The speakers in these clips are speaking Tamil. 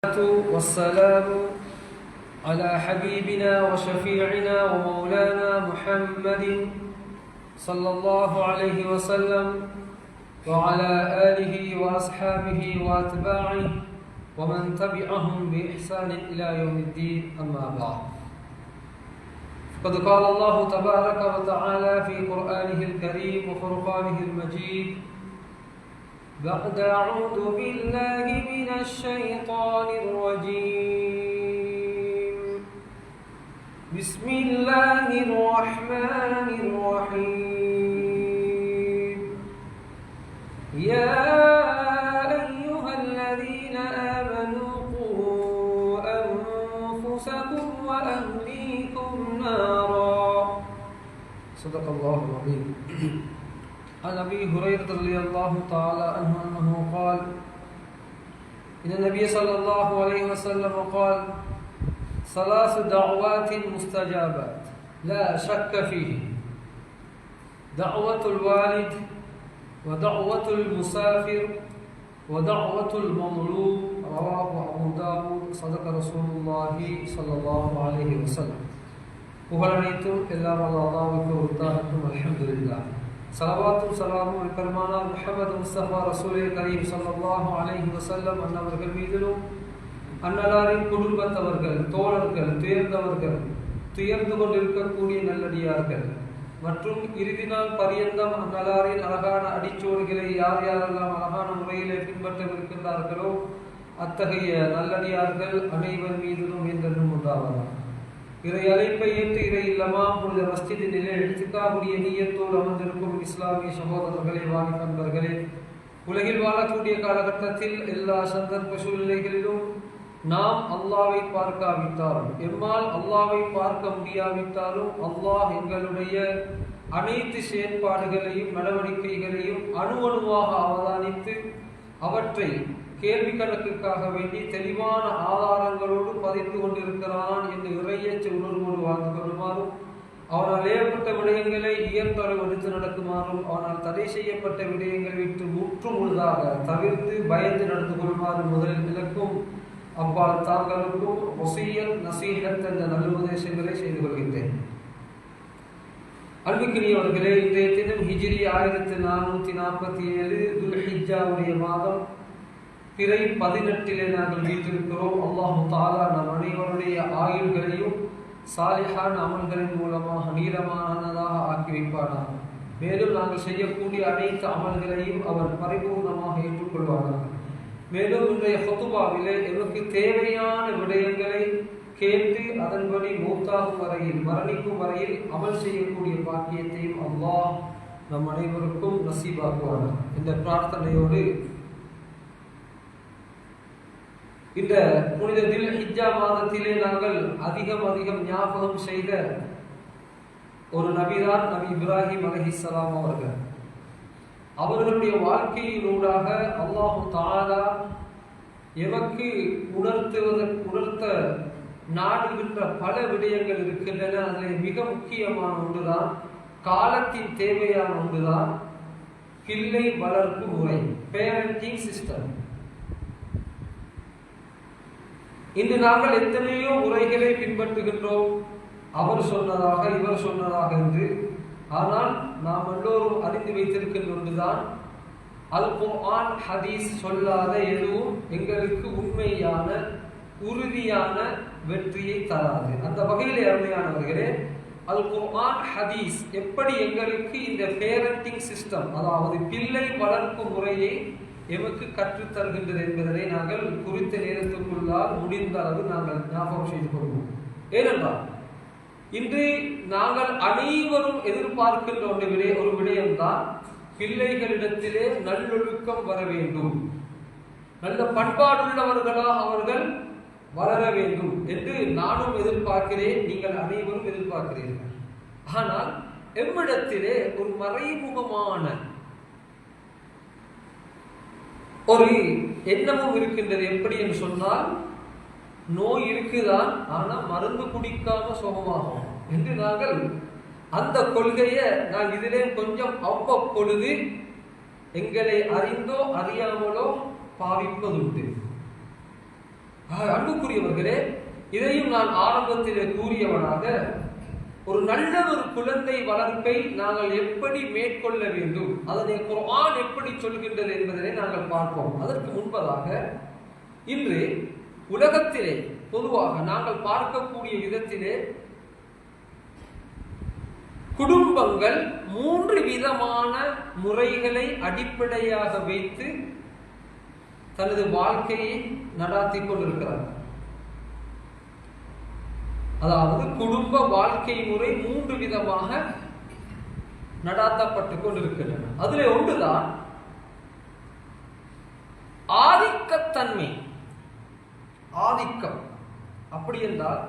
والسلام على حبيبنا وشفيعنا ومولانا محمد صلى الله عليه وسلم وعلى آله وأصحابه وأتباعه ومن تبعهم بإحسان إلى يوم الدين أما بعد. قد قال الله تبارك وتعالى في قرآنه الكريم وفرقانه المجيد: بعد أعوذ بالله من الشيطان الرجيم، بسم الله الرحمن الرحيم. يا أيها الذين آمنوا قوا أنفسكم وأهليكم نارا. صدق الله العظيم. عن أبي هريرة رضي الله تعالى عنه أنه قال: إن النبي صلى الله عليه وسلم قال: ثلاث دعوات مستجابات لا شك فيه: دعوة الوالد ودعوة المسافر ودعوة المظلوم. رواه أبو داود. صدق رسول الله صلى الله عليه وسلم. புகழனைத்தும் எல்லாம் அல்லாஹ்வுக்கு உரித்தாகட்டும். அல்ஹம்துலில்லாஹ். சலவாத்தும் சலாமும் பெருமானார் முஹம்மது முஸ்தபா ரசூலே கரீம் ஸல்லல்லாஹு அலைஹி வஸல்லம் அன்னவர்கள் மீதிலும், அன்னலாரின் குடும்பத்தவர்கள், தோழர்கள், துயர்ந்தவர்கள், துயர்ந்து கொண்டிருக்கக்கூடிய நல்லடியார்கள் மற்றும் இறுதி நாள் பரியந்தம் அன்னலாரின் அழகான அடிச்சோடுகளை யார் யாரெல்லாம் அழகான முறையிலே பின்பற்றவிருக்கின்றார்களோ அத்தகைய நல்லடியார்கள் அனைவர் மீதிலும் என்றென்றும் உண்டாவதாக. இறை அழைப்பை ஏற்று இறை இல்லமா புனித மஸ்ஜிதிலே இத்திகாவுடைய நிய்யத்தோடு அமர்ந்திருக்கும் இஸ்லாமிய சகோதரர்களே, வாலிபர்களே, உலகில் வாழக்கூடிய காலகட்டத்தில் எல்லா சந்தர்ப்ப சூழ்நிலைகளிலும் நாம் அல்லாஹ்வை பார்க்காவிட்டாலும், எம்மால் அல்லாஹ்வை பார்க்க முடியாவிட்டாலும், அல்லாஹ் எங்களுடைய அனைத்து செயற்பாடுகளையும் நடவடிக்கைகளையும் அணுவணுவாக அவதானித்து அவற்றை கேள்வி கணக்குக்காக வேண்டி தெளிவான ஆதாரங்களோடு பதிந்து கொண்டிருக்கிறான் என்று இறையச்ச உணர்வோடு வாழ்ந்து கொள்ளுமாறும், அவனால் ஏற்பட்ட விடயங்களை இயன்றளவு எடுத்து நடக்குமாறும், அவனால் தடை செய்யப்பட்ட விடயங்களை விட்டு முற்று முழுதாக தவிர்த்து பயந்து நடந்து கொள்ளுமாறு முதலில் விளக்கும் அப்பால் தாங்களுக்கும் வசியத் நசீஹத் என்ற நல்லுபதேசங்களை செய்து கொள்கின்றேன். அன்புக்குரியவர்களே, இன்றைய தினம் ஹிஜ்ரி 1447 துல்ஹிஜ்ஜாவுடைய மாதம் பிறை 18 நாங்கள் வீட்டிருக்கிறோம். அல்லாஹு தஆலா நம் அனைவருடைய ஆயுள்களையும் சாலிஹான அமல்களின் மூலமாக நீளமானதாக ஆக்கி வைப்பானாக. மேலும் நாங்கள் செய்யக்கூடிய அனைத்து அமல்களையும் அவர் பரிபூர்ணமாக ஏற்றுக்கொள்வானாக. மேலும் இன்றைய ஹுத்பாவிலே எமக்கு தேவையான விடயங்களை கேட்டு அதன்படி மூத்தாகும் வரையில், மரணிக்கும் வரையில் அமல் செய்யக்கூடிய பாக்கியத்தையும் அல்லாஹ் நம் அனைவருக்கும் நசீபாக்குவானாக. இந்த பிரார்த்தனையோடு இந்த புனித துல்ஹிஜ்ஜா மாதத்திலே நாங்கள் அதிகம் ஞாபகம் செய்த ஒரு நபிதான் நபி இப்ராஹிம் அலைஹிஸ்ஸலாம் அவர்கள். அவர்களுடைய வாழ்க்கையினூடாக அல்லாஹு தஆலா எமக்கு உணர்த்த நாடுகின்ற பல விடயங்கள் இருக்கின்றன. அதில் மிக முக்கியமான ஒன்றுதான், காலத்தின் தேவையான ஒன்றுதான் பிள்ளை வளர்ப்பு முறை, பேரண்டிங் சிஸ்டம். இன்று நாங்கள் எத்தனையோ முறைகளை பின்பற்றுகின்றோம், அவர் சொன்னதாக இவர் சொன்னதாக என்று. ஆனால் நாம் எல்லோரும் அறிந்து வைத்திருக்கின்ற ஒன்றுதான், அல் குர்ஆன் ஹதீஸ் சொல்லாத எதுவும் எங்களுக்கு உண்மையான உறுதியான வெற்றியை தராது. அந்த வகையிலே அருமையானவர்களே, அல் குர்ஆன் ஹதீஸ் எப்படி எங்களுக்கு இந்த பேரண்டிங் சிஸ்டம், அதாவது பிள்ளை வளர்ப்பு முறையை எமக்கு கற்றுத்தருகின்றது என்பதனை நாங்கள் குறித்த நேரத்துக்குள்ளால் முடிந்த அளவு நாங்கள் ஞாபகம் செய்து கொள்வோம். ஏனென்றால் இன்று நாங்கள் அனைவரும் எதிர்பார்க்கின்ற ஒரு விடயம்தான், பிள்ளைகளிடத்திலே நல்லொழுக்கம் வர வேண்டும், நல்ல பண்பாடுள்ளவர்களாக அவர்கள் வளர வேண்டும் என்று நானும் எதிர்பார்க்கிறேன், நீங்கள் அனைவரும் எதிர்பார்க்கிறீர்கள். ஆனால் எம்மிடத்திலே ஒரு மறைமுகமான ஒரு எண்ணமும் இருக்கின்றது. எப்படி என்று சொன்னால், நோய் இருக்குதான், ஆனால் மருந்து குடிக்காம சுகமாகும் என்று நாங்கள் அந்த கொள்கையை நான் இதிலே கொஞ்சம் அவ்வப்பொழுது எங்களை அறிந்தோ அறியாமலோ பாவிப்பதுண்டு. அன்புக்குரியவர்களே, இதையும் நான் ஆரம்பத்திலே கூறியவனாக ஒரு நல்ல ஒரு குழந்தை வளர்ப்பை நாங்கள் எப்படி மேற்கொள்ள வேண்டும், அதனை குர்ஆன் எப்படி சொல்கின்றது என்பதனை நாங்கள் பார்ப்போம். அதற்கு முன்பதாக இன்று உலகத்திலே பொதுவாக நாங்கள் பார்க்கக்கூடிய விதத்திலே குடும்பங்கள் 3 விதமான முறைகளை அடிப்படையாக வைத்து தனது வாழ்க்கையை நடாத்தி கொண்டிருக்கிறார். அதாவது குடும்ப வாழ்க்கை முறை 3 விதமாக நடாத்தப்பட்டு கொண்டிருக்கின்றன. அதிலே ஒன்றுதான் ஆதிக்கத்தன்மை. ஆதிக்கம் அப்படி என்றால்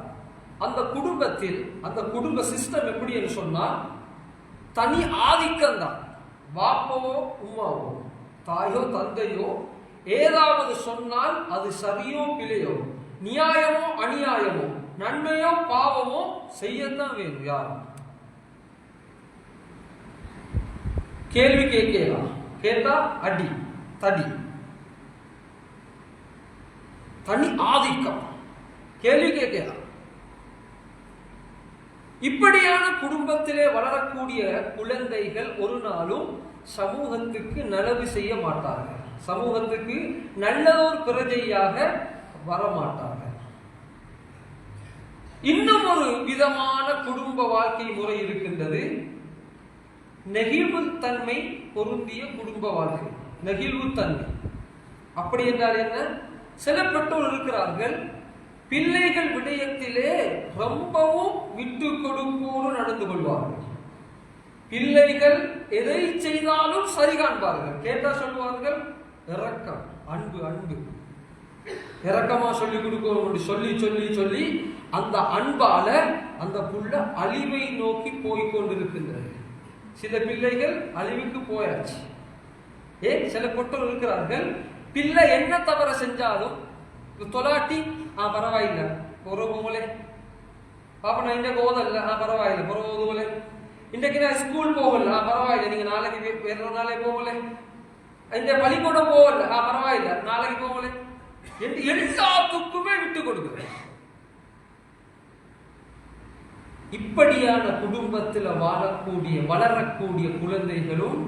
அந்த குடும்பத்தில் அந்த குடும்ப சிஸ்டம் எப்படி என்று சொன்னால் தனி ஆதிக்கம் தான். வாப்பவோ உம்மாவோ தாயோ தந்தையோ ஏதாவது சொன்னால் அது சரியோ பிழையோ, நியாயமோ அநியாயமோ, நன்மையோ பாவமோ செய்யத்தான் வேணும். யார் கேள்வி கேட்கலாம், கேட்டா அடி தடி, தனி ஆதிக்கம், கேள்வி கேட்கலாம். இப்படியான குடும்பத்திலே வளரக்கூடிய குழந்தைகள் ஒரு நாளும் சமூகத்துக்கு நலவு செய்ய மாட்டார்கள், சமூகத்துக்கு நல்லதொரு பிரஜையாக வரமாட்டார்கள். இன்னும் ஒரு விதமான குடும்ப வாழ்க்கை முறை இருக்கின்றது, நெகிழ்வுத்தன்மை பொருந்திய குடும்ப வாழ்க்கை. நெகிழ்வுத்தன்மை அப்படி என்றால் என்ன? சில பெற்றோர் இருக்கிறார்கள், பிள்ளைகள் விடயத்திலே ரொம்பவும் விட்டு கொடுப்போடு நடந்து கொள்வார்கள். பிள்ளைகள் எதை செய்தாலும் சரி காண்பார்கள். கேட்டா சொல்வார்கள் இரக்கம், அன்பு அன்பு, இரக்கமா சொல்லி கொடுக்கணும் சொல்லி சொல்லி சொல்லி அந்த அன்பால அந்த புள்ள அழிவை நோக்கி போய்கொண்டிருக்கின்றது. சில பிள்ளைகள் அழிவுக்கு போயாச்சு. சில பெற்றோர் இருக்கிறார்கள், பிள்ளை என்ன தவற செஞ்சாலும் தொலாட்டி பரவாயில்ல பொறவுங்களே, பாப்பா நான் இன்றைக்கு ஓதல்ல பரவாயில்ல பொறவுங்களே, இன்றைக்கு நான் ஸ்கூல் போகல பரவாயில்ல, நீங்க நாளைக்கு வேற நாளே போகல, இந்த பள்ளிக்கூடம் போகல பரவாயில்ல நாளைக்கு போகல என்று எல்லாத்துக்குமே விட்டு கொடுக்குறேன். இப்படியான குடும்பத்தில் வாழக்கூடிய வளரக்கூடிய குழந்தைகளும்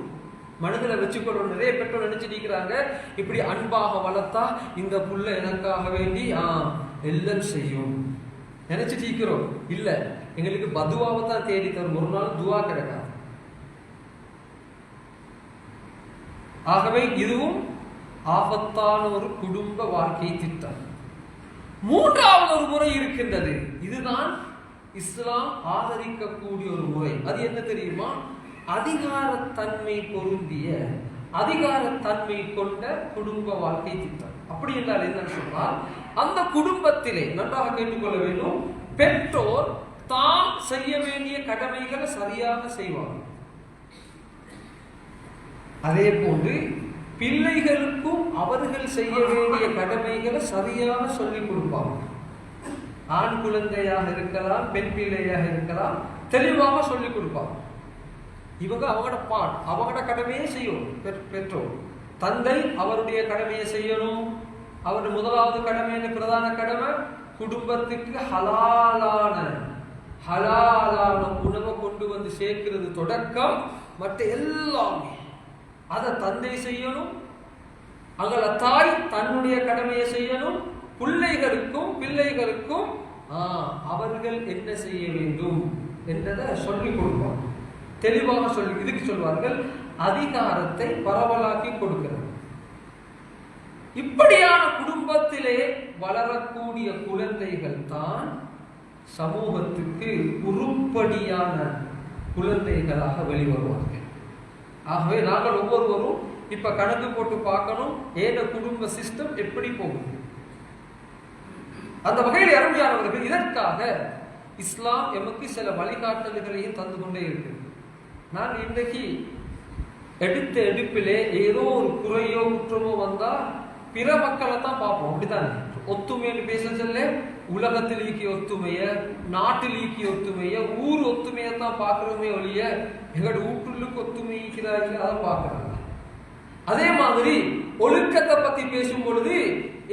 மனதில் வச்சுக்கொள்ள நிறைய பெற்றோர் நினைச்சிட்டு இருக்கிறாங்க, இப்படி அன்பாக வளர்த்தா இந்த புள்ள எனக்காக வேண்டி எல்லாம் செய்யும் நினைச்சிட்டு இருக்கிறோம். இல்ல, எங்களுக்கு பதுவாவை தான் தேடி தரும், ஒரு நாள் துவா கிடைக்காது. ஆகவே இதுவும் ஆபத்தான ஒரு குடும்ப வாழ்க்கை திட்டம். மூன்றாவது ஒரு முறை இருக்கின்றது, இதுதான் இஸ்லாம் ஆதரிக்கக்கூடிய ஒரு முறை. அது என்ன தெரியுமா? அதிகாரத்தன்மை பொருந்திய அதிகாரத்தன்மை கொண்ட குடும்ப வாழ்க்கை திட்டம். அப்படி என்றால் என்னன்னு சொன்னால், அந்த குடும்பத்திலே நன்றாக கேட்டுக்கொள்ள வேண்டும், பெற்றோர் தாம் செய்ய வேண்டிய கடமைகளை சரியாக செய்வார்கள். அதே போன்று பிள்ளைகளுக்கும் அவர்கள் செய்ய வேண்டிய கடமைகளை சரியாக சொல்லிக் கொடுப்பாங்க. ஆண் குழந்தையாக இருக்கலாம், பெண் பிள்ளையாக இருக்கலாம், தெளிவாக சொல்லிக் கொடுப்பாங்க. இவங்க அவங்களோட அவங்களோட கடமையை செய்யும். பெற்றோர் தந்தை அவருடைய கடமையை செய்யணும். அவருடைய முதலாவது கடமை, பிரதான கடமை, குடும்பத்துக்கு ஹலாலான உணவை கொண்டு வந்து சேர்க்கிறது தொடக்கம் மற்ற எல்லாமே அதை தந்தை செய்யணும். அங்கள தாய் தன்னுடைய கடமையை செய்யணும். பிள்ளைகளுக்கும் அவர்கள் என்ன செய்ய வேண்டும் என்றதை சொல்லிக் கொடுப்பாங்க. தெளிவாக சொல்லி, இதுக்கு சொல்வார்கள் அதிகாரத்தை பரவலாக்கி கொடுக்கிறது. இப்படியான குடும்பத்திலே வளரக்கூடிய குழந்தைகள் தான் சமூகத்துக்கு உருப்படியான குழந்தைகளாக வெளிவருவார்கள். ஆகவே நாங்கள் ஒவ்வொருவரும் இப்ப கணக்கு போட்டு பார்க்கணும், ஏன குடும்ப சிஸ்டம் எப்படி போகுது. அந்த வகையில் அருமையானவர்கள், இதற்காக இஸ்லாம் எமக்கு சில வழிகாட்டல்களையும் தந்து கொண்டே இருக்கு. நான் இன்றைக்கு எடுத்த எடுப்பிலே ஏதோ ஒரு குறையோ குற்றமோ வந்தா பிற மக்களை தான் பார்ப்போம். அப்படித்தானே? ஒத்துமைன்னு பேச சொல்ல உலகத்தில் ஈக்கிய ஒத்துமைய, நாட்டில் ஈக்கிய ஒத்துமைய, ஊர் ஒத்துமையை தான் பார்க்கிறோமே ஒழிய எங்களோட வீட்டுள்ளுக்கு ஒத்துமை ஈக்கிறார்கள் அதை பார்க்கறாங்க. அதே மாதிரி ஒழுக்கத்தை பத்தி பேசும் பொழுது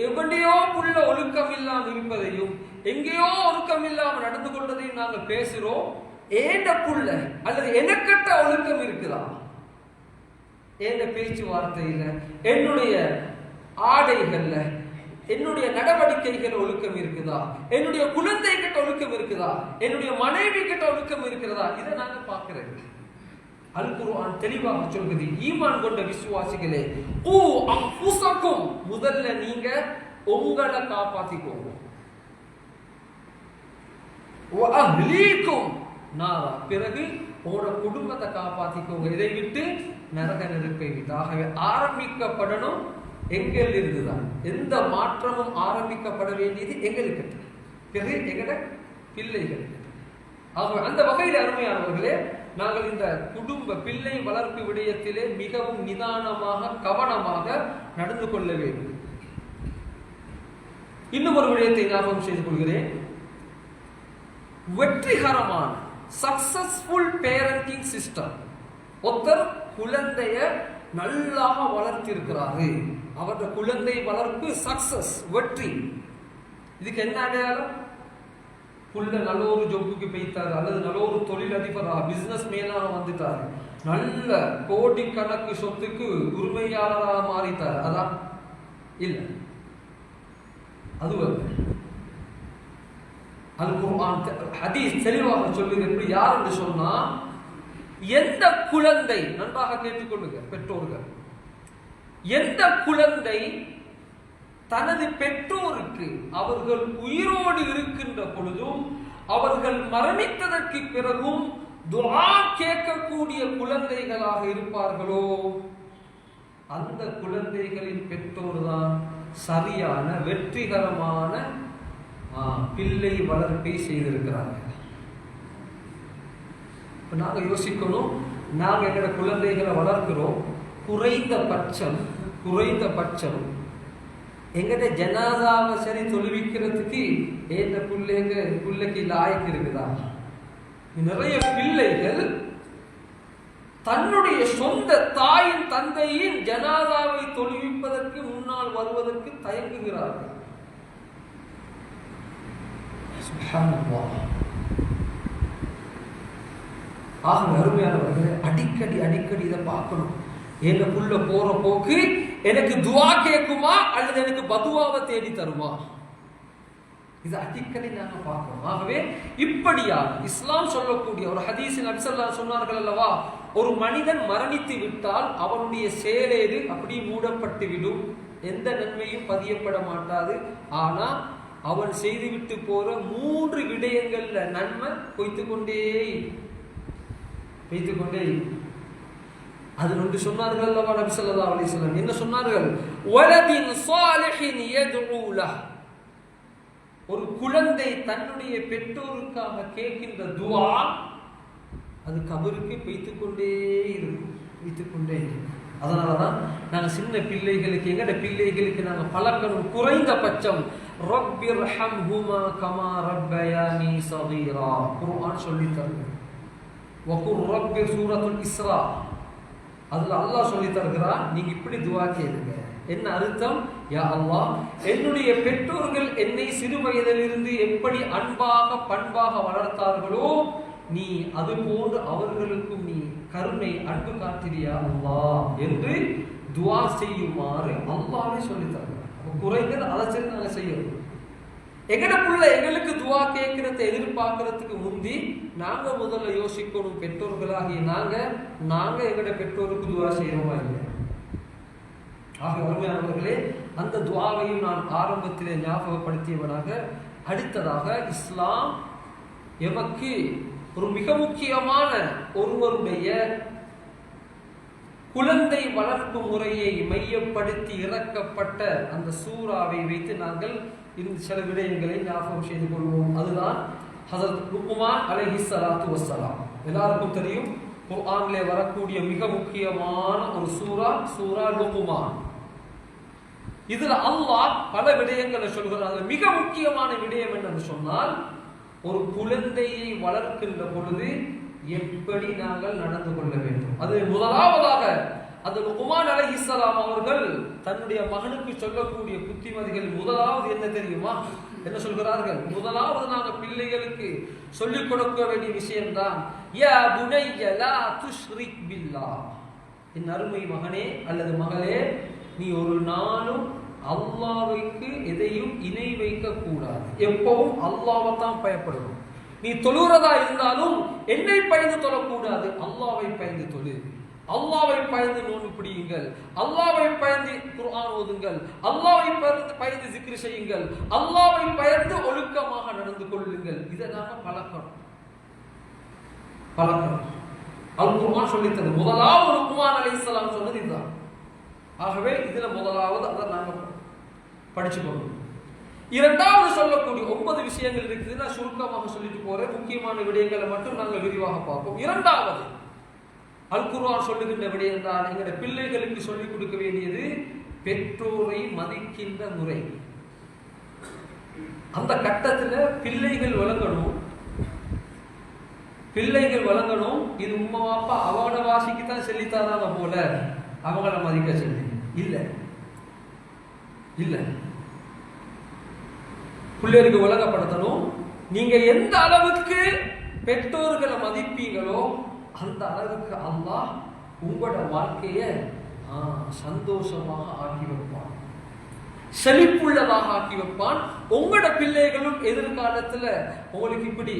எவனையோ புள்ள ஒழுக்கம் இல்லாமல் இருப்பதையும் எங்கேயோ ஒழுக்கம் இல்லாமல் நடந்து கொள்வதையும் நாங்கள் பேசுறோம். ஏண்ட புள்ள அல்லது எனக்கட்ட ஒழுக்கம் இருக்குதா? ஏண்ட பேச்சுவார்த்தையில, என்னுடைய ஆடைகள்ல, என்னுடைய நடவடிக்கைகள் ஒழுக்கம் இருக்குதா? என்னுடைய குழந்தை கிட்ட ஒழுக்கம் இருக்குதா? என்னுடைய மனைவி கிட்ட ஒழுக்கம் இருக்கிறதா? இதை நாங்க பார்க்கிறோம். அல் குர்ஆன் தெளிவாக சொல்கிறது, ஈமான் கொண்ட விசுவாசிகளே, கூ அன்ஃபுஸக்கும், முதல்ல நீங்க உங்களை காப்பாத்திக்கோங்க. வ அஹ்லீக்கும் நாரா, பிறகு உங்களோட குடும்பத்தை காப்பாத்திக்கோங்க. இதை விட்டு நரக நெருப்பை விட்டு. ஆகவே ஆரம்பிக்கப்படணும் எங்கள் இருந்துதான். எந்த மாற்றமும் ஆரம்பிக்கப்பட வேண்டியது எங்களுக்கு, பிறகு எங்கட பிள்ளைகள். ஆகவே அந்த வகையில் அருமையானவர்களே, நாங்கள் இந்த குடும்ப பிள்ளை வளர்ப்பு விடயத்திலே மிகவும் நிதானமாக கவனமாக நடந்து கொள்ள வேண்டும். இன்னும் ஒரு விடயத்தை ஞாபகம் செய்து கொள்கிறேன். வெற்றிகரமான சக்சஸ்ஃபுல் பேரண்டிங் சிஸ்டம், ஒருத்தர் குழந்தைய நல்லா வளர்த்திருக்கிறாரு, அவருடைய குழந்தை வளர்ப்பு சக்சஸ், வெற்றி. இதுக்கு என்ன அடையாளம்? புள்ள நல்ல ஒரு ஜொப்புக்கு போய்த்தாரு, அல்லது நல்ல ஒரு தொழில் அதிபரா பிசினஸ் மேனாக வந்துட்டாரு, நல்ல கோடிக்கணக்கு சொத்துக்கு உரிமையாளராக மாறிட்டாரு, அதான் இல்ல. அது ஹதீஸ் தெளிவாக சொல்லுது. எப்படி? யார் என்று சொன்னா, எந்த குழந்தை, நன்றாக கேட்டுக்கொள்ளுங்க பெற்றோர்கள், எந்த குழந்தை தனது பெற்றோருக்கு அவர்கள் உயிரோடு இருக்கின்ற பொழுதும் அவர்கள் மரணித்ததற்கு பிறகும் துஆ கேட்கக்கூடிய குழந்தைகளாக இருப்பார்களோ, அந்த குழந்தைகளின் பெற்றோர் தான் சரியான வெற்றிகரமான பிள்ளை வளர்ப்பை செய்திருக்கிறார்கள். நாங்கள் யோசிக்கணும், நாங்கள் எங்களோட குழந்தைகளை வளர்க்கிறோம், குறைந்தபட்சம் எங்கட ஜனாதாவை சரி தொழுவிக்கிறதுக்கு ஏந்த பிள்ளைக்கு லாயக்கு இருக்குதா? நிறைய பிள்ளைகள் தன்னுடைய சொந்த தாயின் தந்தையின் ஜனாதாவை தொழுவிப்பதற்கு முன்னால் வருவதற்கு தயங்குகிறார்கள். ஆக அருமையானவர்களே, அடிக்கடி இதை பார்க்கணும். எங்க புள்ள போற போக்கு எனக்கு துவா கேட்குமா அல்லது எனக்கு பதுவாவை தேடி தருமா? இது அடிக்கடி நாங்க பார்க்கணும். ஆகவே இப்படியா இஸ்லாம் சொல்லக்கூடிய ஒரு ஹதீஸில் நபி ஸல்லல்லாஹு சொன்னார்கள் அல்லவா, ஒரு மனிதன் மரணித்து விட்டால் அவனுடைய செயலேடு அப்படி மூடப்பட்டு விடும், எந்த நன்மையும் பதியப்பட மாட்டாது. ஆனா அவன் செய்துவிட்டு போற 3 விடயங்கள்ல நன்மை பொய்த்துக்கொண்டே. அது ஒன்று சொன்னார்கள் அல்லவா நபி ஸல்லல்லாஹு அலைஹி வஸல்லம். என்ன சொன்னார்கள்? வலதின் ஸாலிஹின் யதுஉ லஹ், ஒரு குழந்தை தன்னுடைய பெற்றோருக்காக கேட்கின்ற துஆ அது கபருக்கு வைத்துக்கொண்டே இருக்கும். அதனாலதான் நாங்க சின்ன பிள்ளைகளுக்கு, எங்கட பிள்ளைகளுக்கு நாங்க பழக்கணும், குறைந்தபட்சம் ரப்பிர்ஹம்ஹுமா கமா ரப்பயானி ஸகீரா, குர்ஆன் சொல்லி தருது. வகுர் ரப்பி சூரத்துல் இஸ்ரா, அதுல அல்லாஹ் சொல்லி தருகிறான், நீங்க இப்படி துஆ கேளுங்க. என்ன அர்த்தம்? யா அல்லாஹ், என்னுடைய பெற்றோர்கள் என்னை சிறு வயதிலிருந்து எப்படி அன்பாக பண்பாக வளர்த்தார்களோ, நீ அது போன்று அவர்களுக்கும் நீ கருணை அன்பு காட்டிரியா அல்லாஹ் என்று துஆ செய்யுமாறு அல்லாஹ்வே சொல்லி தருகிறான். குறைந்தது அதை சரி நாங்க செய்யணும். எங்கட புள்ள எங்களுக்கு துஆ கேட்கிறத எதிர்பார்க்கறதுக்கு முந்தி நாங்க முதல்ல யோசிக்கணும், பெற்றோர்களாகிய நாங்க எங்கட பெற்றோருக்கு துஆ செய்யறோமா இல்லையா? ஆக அருமையானவர்களே, அந்த துஆவையும் நான் ஆரம்பத்திலே ஞாபகப்படுத்தியவனாக, அடுத்ததாக இஸ்லாம் எமக்கு ஒரு மிக முக்கியமான ஒருவருடைய குழந்தை வளர்ப்பு முறையை மையப்படுத்தி இறக்கப்பட்ட அந்த சூராவை வைத்து நாங்கள் இந்த சில விடயங்களை ஞாபகம் செய்து கொள்வோம். அதுதான் ஹஸரத் லுக்மான் அலைஹிஸ்ஸலாத்து வஸ்ஸலாம். எல்லாருக்கும் தெரியும், குர்ஆனிலே வரக்கூடிய மிக முக்கியமான ஒரு சூரா லுக்மான். இதுல அல்லாஹ் பல விடயங்களை சொல்கிறார். மிக முக்கியமான விடயம் என்னன்னு சொன்னால், ஒரு குழந்தையை வளர்க்கின்ற பொழுது எப்படி நாங்கள் நடந்து கொள்ள வேண்டும். அது முதலாவதாக அந்த லுக்மான் அலைஹிஸ்ஸலாம் அவர்கள் தன்னுடைய மகனுக்கு சொல்லக்கூடிய புத்திமதிகள் முதலாவது என்ன தெரியுமா? என்ன சொல்கிறார்கள்? முதலாவது நாங்கள் பிள்ளைகளுக்கு சொல்லிக் கொடுக்க வேண்டிய விஷயம்தான், யா புனைய லா துஷ்ரிக் பில்லாஹ், என் அருமை மகனே அல்லது மகளே, நீ ஒரு நாளும் அல்லாஹ்வுக்கு எதையும் இணை வைக்க கூடாது. எப்பவும் அல்லாஹ்வை தான் பயப்படணும். நீ தொழுறதா இருந்தாலும் என்னை பயந்து தொழக்கூடாது, அல்லாஹ்வை பயந்து தொழு. அல்லாஹ்வை பயந்து நோன்பு பிடியுங்கள், அல்லாஹ்வை பயந்து குர்ஆன் ஓதுங்கள், அல்லாஹ்வை பயந்து zikr செய்யுங்கள், அல்லாஹ்வை பயந்து ஒழுக்கமாக நடந்து கொள்ளுங்கள். இதை நாங்க பழக்கணும். அல் குர்ஆன் சொல்லித்தது முதலாவது லுக்மான் அலைஹிஸ்ஸலாம் சொன்னது இதுதான். ஆகவே இதுல முதலாவது அதை நாங்க படிச்சுக்கணும். இரண்டாவது சொல்லக்கூடிய 9 விஷயங்கள் இருக்குது. நான் சுருக்கமாக சொல்லிட்டு போறேன். முக்கியமான விடயங்களை மட்டும் நாங்கள் விரிவாக பார்ப்போம். இரண்டாவது அல் குர்ஆன் சொல்லுகின்ற விடயம் தான், எங்களுடைய பிள்ளைகளுக்கு சொல்லிக் கொடுக்க வேண்டியது பெற்றோரை மதிக்கின்ற முறை. அந்த கட்டத்தில் பிள்ளைகள் வழங்கணும். இது உம்மா அப்பா அவங்கள வாசிக்கு தான் சொல்லித்தாராங்க போல அவங்கள மதிக்க சொல்லி இல்ல பிள்ளைகளுக்கு விளங்கப்படுத்தணும். நீங்க எந்த அளவுக்கு பெற்றோர்களை மதிப்பீங்களோ அந்த அளவுக்கு அல்லாஹ் உங்களோட வாழ்க்கைய சந்தோஷமாக ஆக்கி வைப்பான், செழிப்புள்ளதாக ஆக்கி வைப்பான். உங்களோட பிள்ளைகளும் எதிர்காலத்துல உங்களுக்கு இப்படி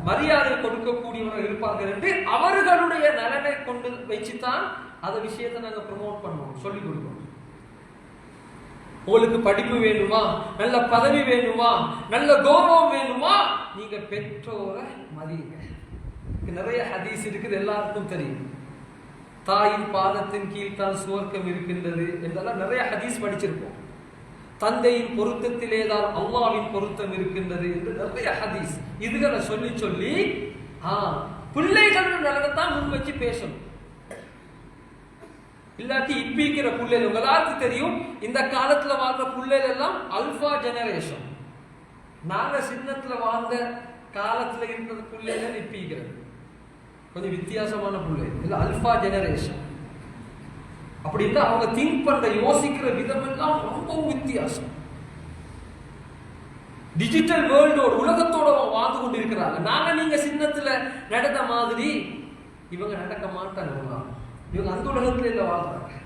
மரியாதை கொடுக்கக்கூடியவர்கள் இருப்பார்கள் என்று அவர்களுடைய நலனை கொண்டு வச்சுதான் அந்த விஷயத்தை நாங்க ப்ரமோட் பண்ணுவோம், சொல்லிக் கொடுக்கணும். உங்களுக்கு படிப்பு வேணுமா, நல்ல பதவி வேணுமா, நல்ல கௌரவம் வேணுமா, நீங்க பெற்றோரை மதியுங்க. நிறைய ஹதீஸ் இருக்குது, எல்லாருக்கும் தெரியும். தாயின் பாதத்தின் கீழ் தான் சுவர்க்கம் இருக்கின்றது என்றெல்லாம் நிறைய ஹதீஸ் படிச்சிருப்போம். தந்தையின் பொருத்தத்திலே தான் அல்லாஹ்வின் பொருத்தம் இருக்கின்றது என்று நிறைய ஹதீஸ். இதுகளை சொல்லி சொல்லி பிள்ளைகள் நல்லதான் முன் வச்சு பேசணும். இல்லாட்டி இப்பிக்கிற பிள்ளைகள் எல்லாருக்கும் தெரியும், இந்த காலத்துல வாழ்ந்த பிள்ளைகள் எல்லாம் அல்பா ஜெனரேஷன். நாங்க சின்னத்துல வாழ்ந்த காலத்துல இருந்த பிள்ளைகள் இப்பிக்கிறது கொஞ்சம் வித்தியாசமான பிள்ளைகள், இல்ல அல்பா ஜெனரேஷன். அப்படின்னா அவங்க திங்க் பண்ற யோசிக்கிற விதம் எல்லாம் ரொம்பவும் வித்தியாசம். டிஜிட்டல் வேர்ல்டோட உலகத்தோட வாழ்ந்து கொண்டு இருக்கிறாங்க. நாங்க நீங்க சின்னத்துல நடந்த மாதிரி இவங்க நடக்க மாட்டாங்க. இவங்க அந்த உலகத்துல இல்ல வாழ்றாங்க.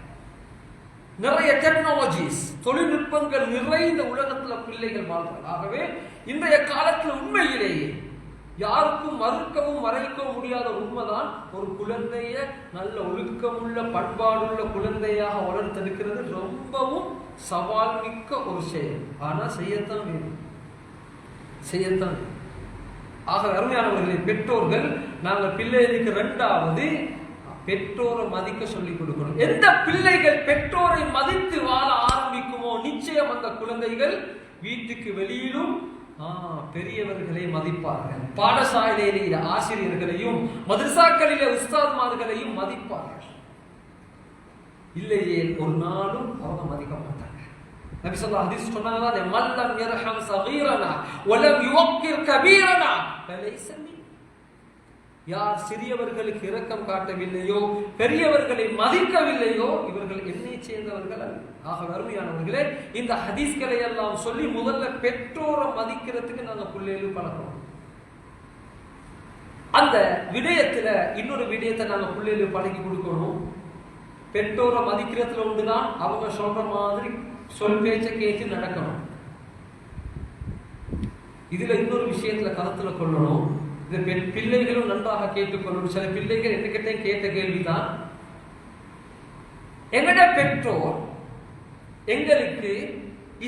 நிறைய டெக்னாலஜிஸ், தொழில்நுட்பங்கள் நிறைந்த உலகத்துல பிள்ளைகள் வாழ்றாங்க. ஆகவே இன்றைய காலத்துல உண்மையிலேயே யாருக்கும் மறுக்கவும் மறைக்கவும் முடியாத உண்மைதான், ஒரு குழந்தைய நல்ல ஒழுக்கமுள்ள பண்பாடுள்ள குழந்தையாக வளர்த்தெடுக்கிறது ரொம்பவும் சவால் மிக்க ஒரு செயல். ஆனா செய்யத்தான் வேணும். ஆக அருமையானவர்களே, பெற்றோர்கள் நாங்கள் பிள்ளைகளுக்கு இரண்டாவது பெற்றோரை மதிக்க சொல்லிக் கொடுக்கணும். எந்த பிள்ளைகள் பெற்றோரை மதித்து வாழ ஆரம்பிக்குமோ நிச்சயம் அந்த குழந்தைகள் வீட்டுக்கு வெளியிலும் பெரியவர்களை மதிப்பார்கள். பாடசாலையிலே ஆசிரியர்களையும் மதரசாக்களிலே உஸ்தாத்மார்களையும் மதிப்பார்கள். இல்லையே ஒரு நாளும் அவங்க மதிக்க மாட்டாங்க. நபி ஸல்லல்லாஹு அலைஹி வஸல்லம் சொன்னாங்க, மல்லம் யர்ஹம் ஸகீரனா வலம் யுவக்கிர் கபீரனா ஃபலைஸ மின். யார் சிறியவர்களுக்கு இரக்கம் காட்டவில்லையோ, பெரியவர்களை மதிக்கவில்லையோ, இவர்கள் என்னை சேர்ந்தவர்கள் அல்ல. ஆக அருமையானவர்களே, இந்த ஹதீஸ்களை எல்லாம் சொல்லி முதல்ல பெற்றோரை மதிக்கிறதுக்கு நாங்கள் பிள்ளைகளும் பழக்கணும். அந்த விடயத்துல இன்னொரு விடயத்தை நாங்கள் பிள்ளைகளுக்கு பழகி கொடுக்கணும். பெற்றோரை மதிக்கிறதுல ஒன்றுதான் அவங்க சொல்ற மாதிரி சொல் பேச்ச கேட்டு நடக்கணும். இதுல இன்னொரு விஷயத்துல கருத்துல கொள்ளணும். இந்த பிள்ளைகளும் நன்றாக கேட்டுக்கொள்ளணும். சில பிள்ளைகள் என்கிட்ட கேட்ட கேள்விதான், எங்கட பெற்றோர் எங்களுக்கு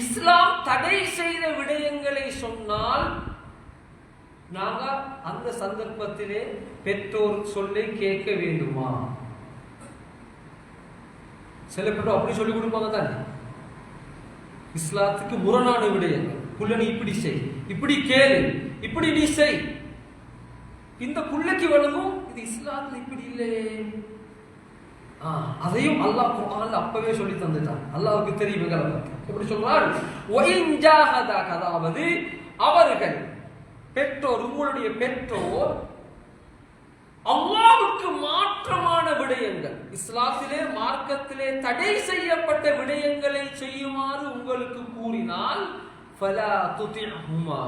இஸ்லாம் தடை செய்த விடயங்களை சொன்னால் நாங்க அந்த சந்தர்ப்பத்திலே பெற்றோர் சொல்லை கேட்க வேண்டுமா? சில பெற்றோர் அப்படி சொல்லி கொடுப்பாங்க தானே, இஸ்லாத்துக்கு முரணான விடயங்கள், புள்ள நீ இப்படி செய், இப்படி கேளு, இப்படி நீ செய், இந்த புள்ளைக்கு வழங்கும், இது இஸ்லாத்துல இப்படி இல்லையே. அதையும் அல்லாஹ் குர்ஆன்ல அப்பவே சொல்லி தந்துட்டான். அல்லாஹ்வுக்கு தெரியும் எங்களை பத்தி. எப்படி சொல்றார்? வஇன் ஜாஹதக, அதாவது அவர்கள் பெற்றோர், உங்களுடைய பெற்றோர் அல்லாஹ்வுக்கு மாற்றமான விடயங்கள், இஸ்லாத்திலே மார்க்கத்திலே தடை செய்யப்பட்ட விடயங்களை செய்யுமாறு உங்களுக்கு கூறினால் ஃபலா துதிஹுமா,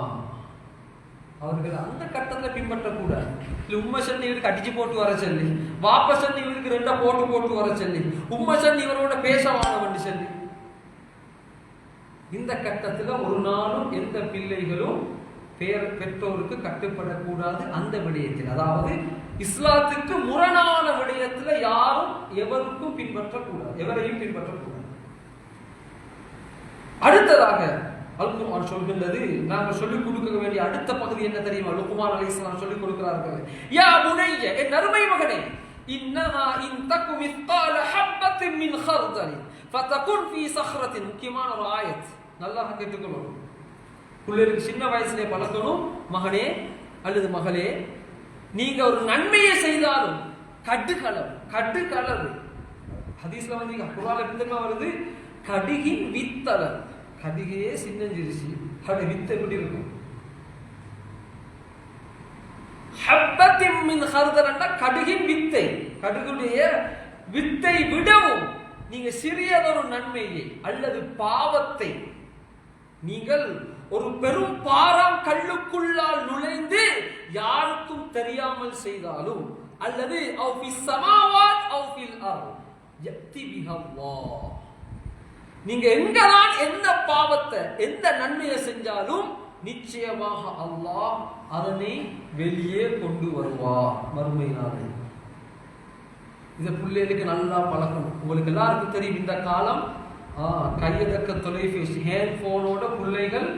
அவர்கள் அந்த கட்டத்தை பின்பற்றக்கூடாது. இல்ல உம்மை சன் இவருக்கு அடிச்சு போட்டு வர சொல்லி, வாப்ப சன் இவருக்கு ரெண்டா போட்டு வர சொல்லி, உம்மை சன் இவரோட பேச வாங்க சொல்லி, இந்த கட்டத்துல ஒரு நாளும் எந்த பிள்ளைகளும் பெற்றோருக்கு கட்டுப்படக்கூடாது. அந்த விடயத்தில், அதாவது இஸ்லாத்துக்கு முரணான விடயத்துல யாரும் எவருக்கும் பின்பற்றக்கூடாது, எவரையும் பின்பற்றக்கூடாது. அடுத்ததாக அல் குர்ஆன் சொல்கின்றது, நாங்கள் சொல்லிக் கொடுக்க வேண்டிய அடுத்த பகுதி என்ன தெரியுமா? லுக்மான் அலைஹிஸ்ஸலாம் சொல்லிக் கொடுக்கிறார்கள், யா புனைய, என் அருமை மகனே, இன்னஹா இன் தகு மிஸ்கால ஹப்பத்தின் மின் ஹர்தல் ஃபதகுன் ஃபீ ஸஹ்ரத்தின். முக்கியமான ஒரு ஆயத், நல்லா கேட்டுக்கணும். பிள்ளைகளுக்கு சின்ன வயசுல பழக்கணும், மகனே அல்லது மகளே, நீங்க ஒரு நன்மையை செய்தாலும் கடுகளவு, ஹதீஸ்ல வந்து குர்ஆன்ல எப்படி வருது, கடுகின் வித்தளவு, கடுகையே சின்னஞ்சிருச்சு, அது வித்து எப்படி இருக்கும்? ஹப்பத்தின் மின் ஹர்தல், கடுகின் வித்தை, கடுகுடைய வித்தை விடவும் நீங்க சிறியதொரு நன்மையை அல்லது பாவத்தை நீங்கள் ஒரு பெரும் பாறாம் கல்லுக்குள்ளால் நுழைந்து யாருக்கும் தெரியாமல் செய்தாலும், அல்லது அவ் ஃபிஸ் ஸமாவாத் அவ் ஃபில் அர்த் யத்தி பிஹல்லாஹ், நீங்க எங்கதான் எந்த பாவத்தை எந்த நன்மையை செஞ்சாலும் நிச்சயமாக அல்லாஹ் அதனை வெளியே கொண்டு வருவார் மறுமை நாளில். இத பிள்ளைகளுக்கு நல்லா பழக்கணும். உங்களுக்கு எல்லாருக்கும் தெரியும், இந்த காலம் கையடக்க தொலைபேசி ஹேண்ட் போனோட பிள்ளைகள்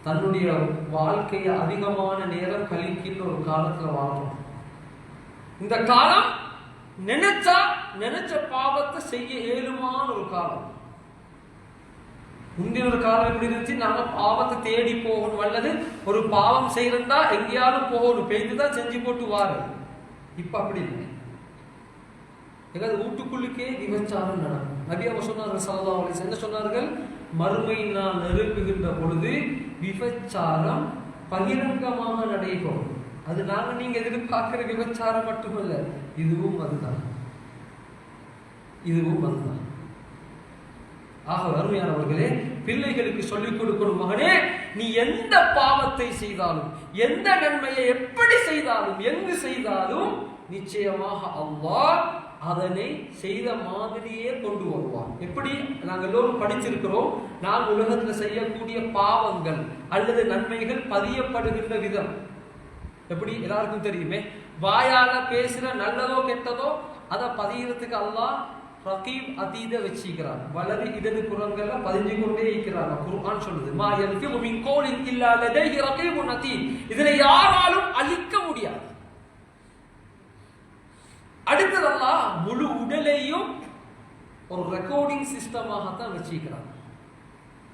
தன்னுடைய வாழ்க்கையை அதிகமான நேரம் கழிக்கின்ற ஒரு காலத்துல வாழணும். இந்த காலம் நினைச்ச பாவத்தை செய்ய இயலுமான ஒரு காலம். முந்தின ஒரு காலம் எப்படி இருந்துச்சு, நாங்க பாவத்தை தேடி போகணும், அல்லது ஒரு பாவம் செய்யறா எங்கேயாவது போகணும், பெய்துதான் செஞ்சு போட்டு வாரு. இப்ப அப்படி இல்லை, எங்காவது வீட்டுக்குள்ளுக்கே விபச்சாரம் நடக்கும். நபி அவங்க சொன்னார்கள் ஸல்லல்லாஹு அலைஹி வஸல்லம், என்ன சொன்னார்கள், மறுமை நாள் நெருங்குகின்ற பொழுது விபச்சாரம் பகிரங்கமாக நடைபெறும். அது நாங்க நீங்க எதிர்பார்க்கிற விபச்சாரம் மட்டுமல்ல, இதுவும் அதுதான். ஆக அருமையானவர்களே, பிள்ளைகளுக்கு சொல்லிக் கொடுக்கணும், மகனே நீ எந்த பாவத்தை செய்தாலும் எந்த நன்மையை எப்படி செய்தாலும் எங்கு செய்தாலும் நிச்சயமாக அல்லாஹ் அதனை செய்த மாதிரியே கொண்டு வருவான். எப்படி நாங்கள் எல்லோரும் படிச்சிருக்கிறோம், நாம் உலகத்தில் செய்யக்கூடிய பாவங்கள் அல்லது நன்மைகள் பதியப்படுகின்ற விதம் எப்படி எல்லாருக்கும் தெரியுமே. வாயால பேசுற நல்லதோ கெட்டதோ அதை பதியறதுக்கு அல்லாஹ் ரகீப் அதீத வச்சிக்கிறான், வலது இடது புறங்கள்ல பதிஞ்சு கொண்டே இருக்கிறாங்க. குர்ஆன் சொல்லுது, மா யல்ஃபிது மின் கௌலின் இல்லா லதைஹி ரகீபுன் அதீத், இதனை யாராலும் அழிக்க முடியாது. அடுத்தது அல்லாஹ் முழு உடலையும் ஒரு ரெக்கார்டிங் சிஸ்டமாகத்தான் வச்சிருக்கிறான்.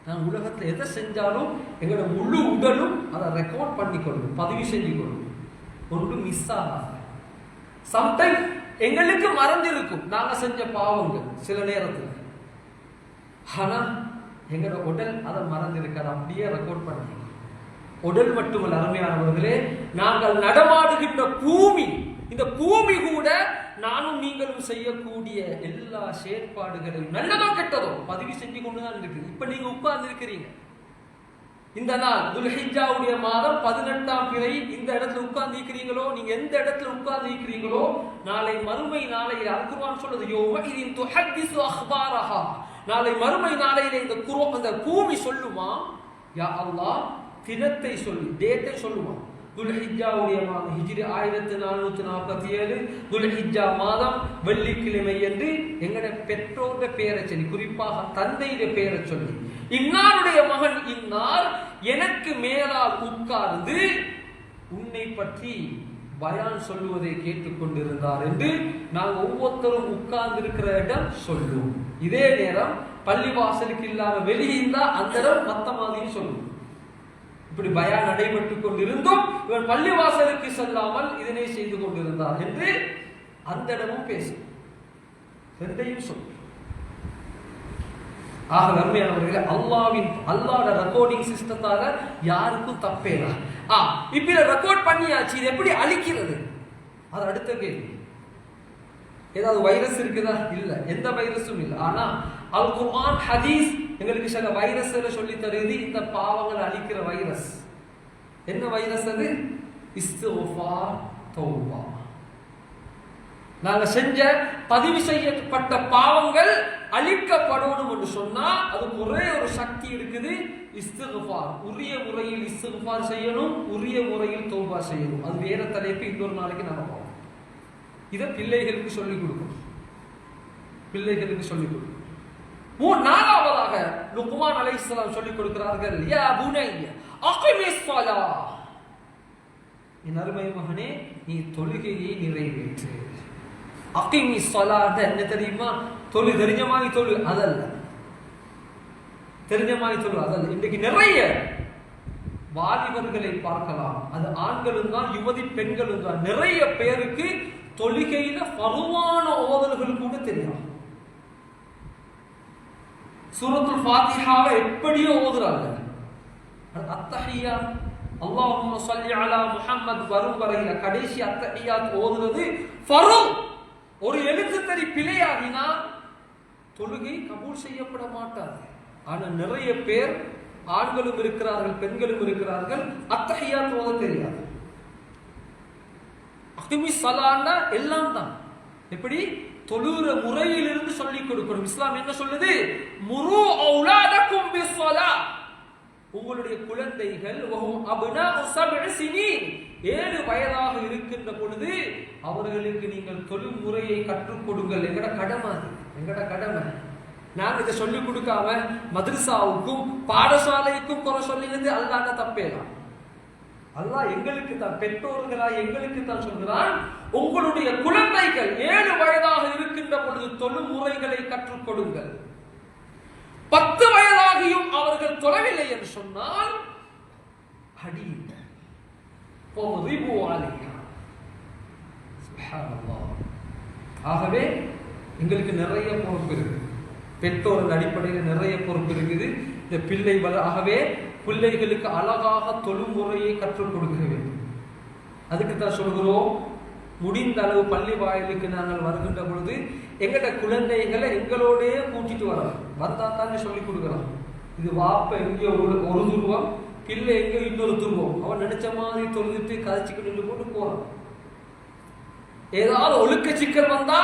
நான் உலகத்தில் எதை செஞ்சாலும் எங்களோட முழு உடலும் அதை ரெக்கார்ட் பண்ணிக்கொள்ளும், பதிவு செஞ்சு கொள்ளும், ஒன்று மிஸ் ஆகாது. சம்டைம் எங்களுக்கு மறந்திருக்கும் நாங்க செஞ்ச பாவங்கள் சில நேரத்தில், ஆனா எங்களோட உடல் அதை மறந்திருக்காது, அப்படியே ரெக்கார்ட் பண்ணி. உடல் மட்டுமல்ல அருமையானவர்களே, நாங்கள் நடமாடுகின்ற பூமி, இந்த பூமி கூட நானும் நீங்களும் செய்யக்கூடிய எல்லா செயற்பாடுகளையும் நல்லதோ கெட்டதோ பதிவு செஞ்சு கொண்டுதான் இருக்குது. இப்ப நீங்க உட்கார்ந்து இருக்கிறீங்க, இந்த நாள் துல்ஹிஜ்ஜாவுடைய மாதம் 18ஆம் பிறை இந்த இடத்துல உட்கார்ந்து இருக்கிறீங்களோ, நீங்க எந்த இடத்துல உட்கார்ந்து இருக்கிறீங்களோ, நாளை மறுமை நாளையில் அல் குர்ஆன் சொல்லுது, யௌமஇதின் துஹத்திஸு அக்பாரஹா, நாளை மறுமை நாளையிலே இந்த பூமி சொல்லுமா, யா அல்லாஹ் தினத்தை சொல்லி டேட்டை சொல்லுமா. துல்ஹிஜ்ஜாவுடைய மாதம் ஹிஜ்ரி 1447 துல்ஹிஜ்ஜா மாதம் வெள்ளிக்கிழமை என்று எங்கட பெற்றோட பேரை சொல்லி, குறிப்பாக தந்தையுடைய பேரை சொல்லி, இன்னாருடைய மகன் இன்னார் எனக்கு மேலால் உட்கார்ந்து உன்னை பற்றி பயான் சொல்லுவதை கேட்டுக்கொண்டிருந்தார் என்று நாங்கள் ஒவ்வொருத்தரும் உட்கார்ந்து இருக்கிற இடம் சொல்லும். இதே நேரம் பள்ளிவாசலுக்கு இல்லாம வெளியிருந்தா அந்த இடம் மத்த மாதிரி சொல்லும். இப்படி பயான் நடைபெற்றுக் கொண்டிருந்தும் இவன் பள்ளிவாசலுக்கு செல்லாமல் இதனை செய்து கொண்டிருந்தார் என்று அந்த இடமும் பேசும், ரெண்டையும் சொல்லும். ஆக நன்மையானவர்களே, அல்லாஹ்வோட ரெக்கார்டிங் சிஸ்டத்தால யாருக்கும் தப்பேனா. இப்ப ரெக்கார்ட் பண்ணியாச்சு, இது எப்படி அழிக்கிறது? அது அடுத்த கேள்வி. ஏதாவது வைரஸ் இருக்குதா? இல்ல, எந்த வைரஸும் இல்லை. ஆனா அல் குர்ஆன் ஹதீஸ் எங்களுக்கு சில வைரஸ்களை சொல்லி தருது. இந்த பாவங்களை அழிக்கிற வைரஸ் என்ன வைரஸ்? அது இஸ்திக்ஃபார், தௌபா. நாங்க செஞ்ச பதிவு செய்யப்பட்ட பாவங்கள் அழிக்கப்படணும் என்று சொன்னா அதுக்கு ஒரே ஒரு சக்தி இருக்குது, இஸ்திக்ஃபார். உரிய முறையில் இஸ்திக்ஃபார் செய்யணும், உரிய முறையில் தௌபா செய்யணும். அது வேற தலைப்பு, இன்னொரு நாளைக்கு நம்ம பார்ப்போம். இதை பிள்ளைகளுக்கு சொல்லிக் கொடுக்கணும், பிள்ளைகளுக்கு சொல்லிக் கொடுக்கணும். நாலாவதாக லுக்மான் அலைஹிஸ்ஸலாம் சொல்லிக் கொடுக்கிறார்கள், யா புனைய அகிமிஸ் ஸலாஹ், என் அருமை மகனே நீ தொழுகையை நிறைவேற்று. அகிமிஸ் ஸலாஹ் என்ன தெரியுமா? தொழு, தெரிஞ்ச மாதிரி தொழு அதல்ல, தெரிஞ்ச மாதிரி தொழு அதல்ல. இன்றைக்கு நிறைய வாலிபர்களை பார்க்கலாம், அது ஆண்களும் தான், யுவதி பெண்களும் தான். நிறைய பேருக்கு தொழுகையில பருவான ஓதல்கள் கூட தெரியும். சூரத்துல் ஃபாத்திஹாவை எப்படியோ ஓதுறாங்க. அத்தஹியா அல்லாஹும்ம ஸல்லி அலா முஹம்மத் வரும் வரையில கடைசி அத்தஹியாத் ஓதுறது ஃபர்து. ஒரு எழுத்துத்தறி பிழையாகினா தொழுகை கபூல் செய்யப்பட மாட்டாது. ஆனா நிறைய பேர், ஆண்களும் இருக்கிறார்கள் பெண்களும் இருக்கிறார்கள், அத்தஹியாத் ஓத தெரியாது. அகிமிஸ் ஸலான்னா எல்லாம் தான். எப்படி தொழுகிற முறையிலிருந்து சொல்லிக் கொடுக்கணும். இஸ்லாம் என்ன சொல்லுது? முரு அவுலாதக்கும் பிஸ்ஸலாஹ், உங்களுடைய குழந்தைகள் வஹும் அப்னாஉ சப்இ சினீன், 7 வயதாக இருக்கின்ற பொழுது அவர்களுக்கு நீங்கள் தொழும் முறையை கற்றுக் கொடுங்கள். எங்கட கடமை, எங்கட கடமை. நான் இதை சொல்லிக் கொடுக்காம மதரசாவுக்கும் பாடசாலைக்கும் குறை சொல்லினது அல்லாஹ்ட தப்பேதான். அல்லாஹ் எங்களுக்கு தான், பெற்றோர்களா எங்களுக்கு தான் சொல்கிறான், உங்களுடைய குழந்தைகள் 7 வயதாக இருக்கின்ற பொழுது தொழும் முறைகளை கற்றுக் கொடுங்கள். 10 வயதாகியும் அவர்கள் தொழவில்லை என்று சொன்னால் அடியுங்கள். ஆகவே எங்களுக்கு நிறைய பொறுப்பு இருக்குது, பெற்றோர்கள் அடிப்படையில் நிறைய பொறுப்பு இருக்குது. இந்த பிள்ளை ஆகவே பிள்ளைகளுக்கு அழகாக தொழும் முறையை கற்றுக் கொடுக்க வேண்டும். அதுக்கு தான் சொல்கிறோம், முடிந்த அளவு பள்ளி வாயிலுக்கு நாங்கள் வருகின்ற பொழுது எங்கட குழந்தைகளை எங்களோடே கூட்டிட்டு வரலாம். வந்தா தானே சொல்லிக் கொடுக்கலாம். இது வாப்ப எங்கேயோ ஒரு துருவம், பிள்ளை எங்கேயோ இன்னொரு துருவம். அவன் நினைச்ச மாதிரி தொழுதுட்டு கதைச்சிக்கிட்டு போட்டு போறான். ஏதாவது ஒழுக்க சிக்கல் வந்தா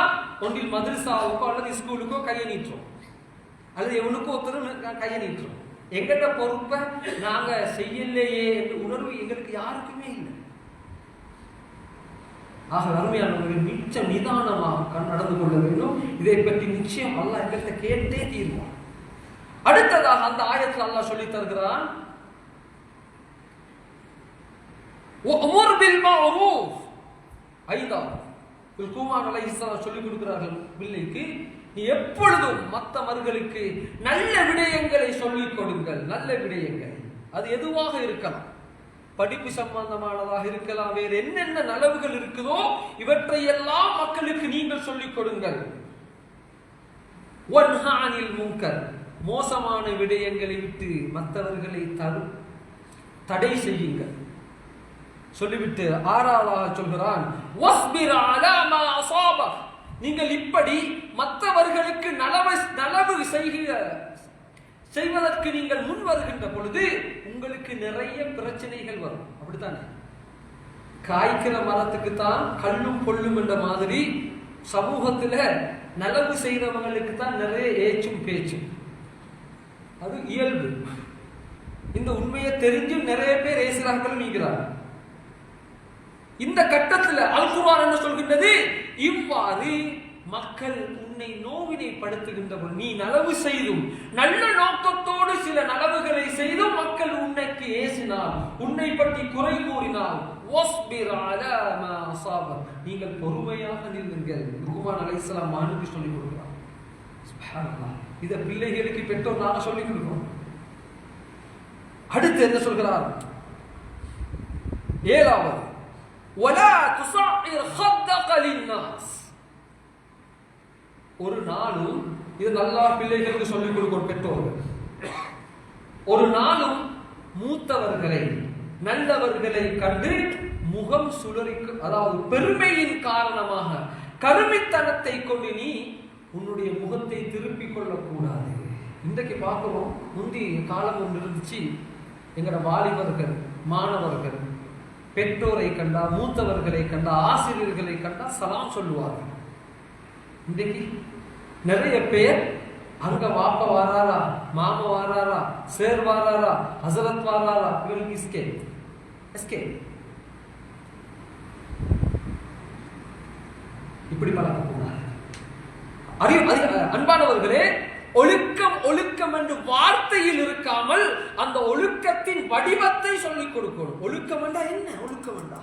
ஒன்றில் மதரசாவுக்கோ அல்லது ஸ்கூலுக்கோ கையை நீட்டுறோம், அல்லது எவனுக்கோ ஒருத்தரும் கையை நீட்டுறோம். எங்கட பொறுப்பை நாங்க செய்யலையே என்ற உணர்வு எங்களுக்கு யாருக்குமே இல்லை. ஆக அருமையானவர்கள் மிச்சம் நிதானமாக நடந்து கொள்ள வேண்டும். இதை பற்றி நிச்சயம் அல்லாஹ் எங்கள்கிட்ட கேட்டே தீர்வான். அடுத்ததாக அந்த ஆயத்தில் அல்லாஹ் சொல்லி தருகிறான், உமர் பில் மஅரூஃப். ஐந்தாவது லுக்மான் அலைஹிஸ்ஸலாம் சொல்லிக் கொடுக்கிறார்கள் பிள்ளைக்கு, நீ எப்பொழுதும் மற்றவர்களுக்கு நல்ல விடயங்களை சொல்லிக் கொடுங்கள். நல்ல விடயங்கள் அது எதுவாக இருக்கலாம், படிப்பு சம்பந்தமானதாக இருக்கலாம், வேறு என்னென்ன நலவுகள் இருக்குதோ இவற்றையெல்லாம் மக்களுக்கு நீங்கள் சொல்லிக் கொடுங்கள். வன்ஹா அனில் முன்கர், மோசமான விடயங்களை விட்டு மற்றவர்களை தடை செய்யுங்கள். சொல்லிவிட்டு ஆறாவதாக சொல்கிறான், வஸ்பிர் அலா மா அஸாபக், நீங்கள் இப்படி மற்றவர்களுக்கு நலவு செய்வதற்கு நீங்கள் முன் வருகின்ற பொழுது உங்களுக்கு நிறைய பிரச்சனைகள் வரும். அப்படித்தானே? காய்க்கிற மரத்துக்கு தான் கல்லும் கொள்ளும் என்ற மாதிரி சமூகத்துல நலவு செய்கிறவங்களுக்கு தான் நிறைய ஏச்சும் பேச்சும். அது இயல்பு. இந்த உண்மையை தெரிஞ்சும் நிறைய பேர் ஏசுறார்கள் நீங்கிறார்கள். இந்த கட்டத்தில் அல் குர்ஆன் என்ன சொல்கின்றது? இவ்வாறு மக்கள் உன்னை நோவினைப்படுத்துகின்ற பொழுது, நீ நலவு செய்தும் நல்ல நோக்கத்தோடு சில நலவுகளை செய்தும் மக்கள் உன்னைக்கு ஏசினால், உன்னை பற்றி குறை கூறினால், நீங்கள் பொறுமையாக நில்லுங்கள். லுக்மான் அலைஹிஸ்ஸலாம் மானுக்கு சொல்லிக் கொடுக்கிறார். சுப்ஹானல்லாஹ். இதை பிள்ளைகளுக்கு பெற்றோர் நாங்க சொல்லிக் கொடுக்கிறோம். அடுத்து என்ன சொல்கிறார்? ஏழாவது, ولا تصعر خدك للناس. ஒரு நாளும், இது நல்லா பிள்ளைகளுக்கு சொல்லிக் கொடுக்கும் பெற்றோர்கள், ஒரு நாளும் மூத்தவர்களை நல்லவர்களை கண்டு முகம் சுழறிக்கு, அதாவது பெருமையின் காரணமாக கருமித்தனத்தை கொண்டு நீ உன்னுடைய முகத்தை திருப்பிக் கொள்ளக்கூடாது. இன்றைக்கு பார்க்கிறோம், முந்தி காலம் ஒன்று இருந்துச்சு, எங்களோட வாலிபர்கள் மாணவர்கள் பெற்றோரை கண்டா, மூத்தவர்களை கண்டா, ஆசிரியர்களை கண்டா சலாம் சொல்லுவார்கள். இன்றைக்கு நிறைய பேர் அங்க வாப்ப வாராரா, மாமா வாராரா, சேர் வாராரா, ஹசரத் வாராரா, இவருக்கு எஸ்கே இப்படி பழக்கக்கூடாது. அன்பானவர்களே, ஒழுக்கம் ஒழுக்கம் என்று வார்த்தையில் இருக்காமல் அந்த ஒழுக்கத்தின் வடிவத்தை சொல்லிக் கொடுக்கணும். ஒழுக்கம் என்றா என்ன? ஒழுக்கம் என்றா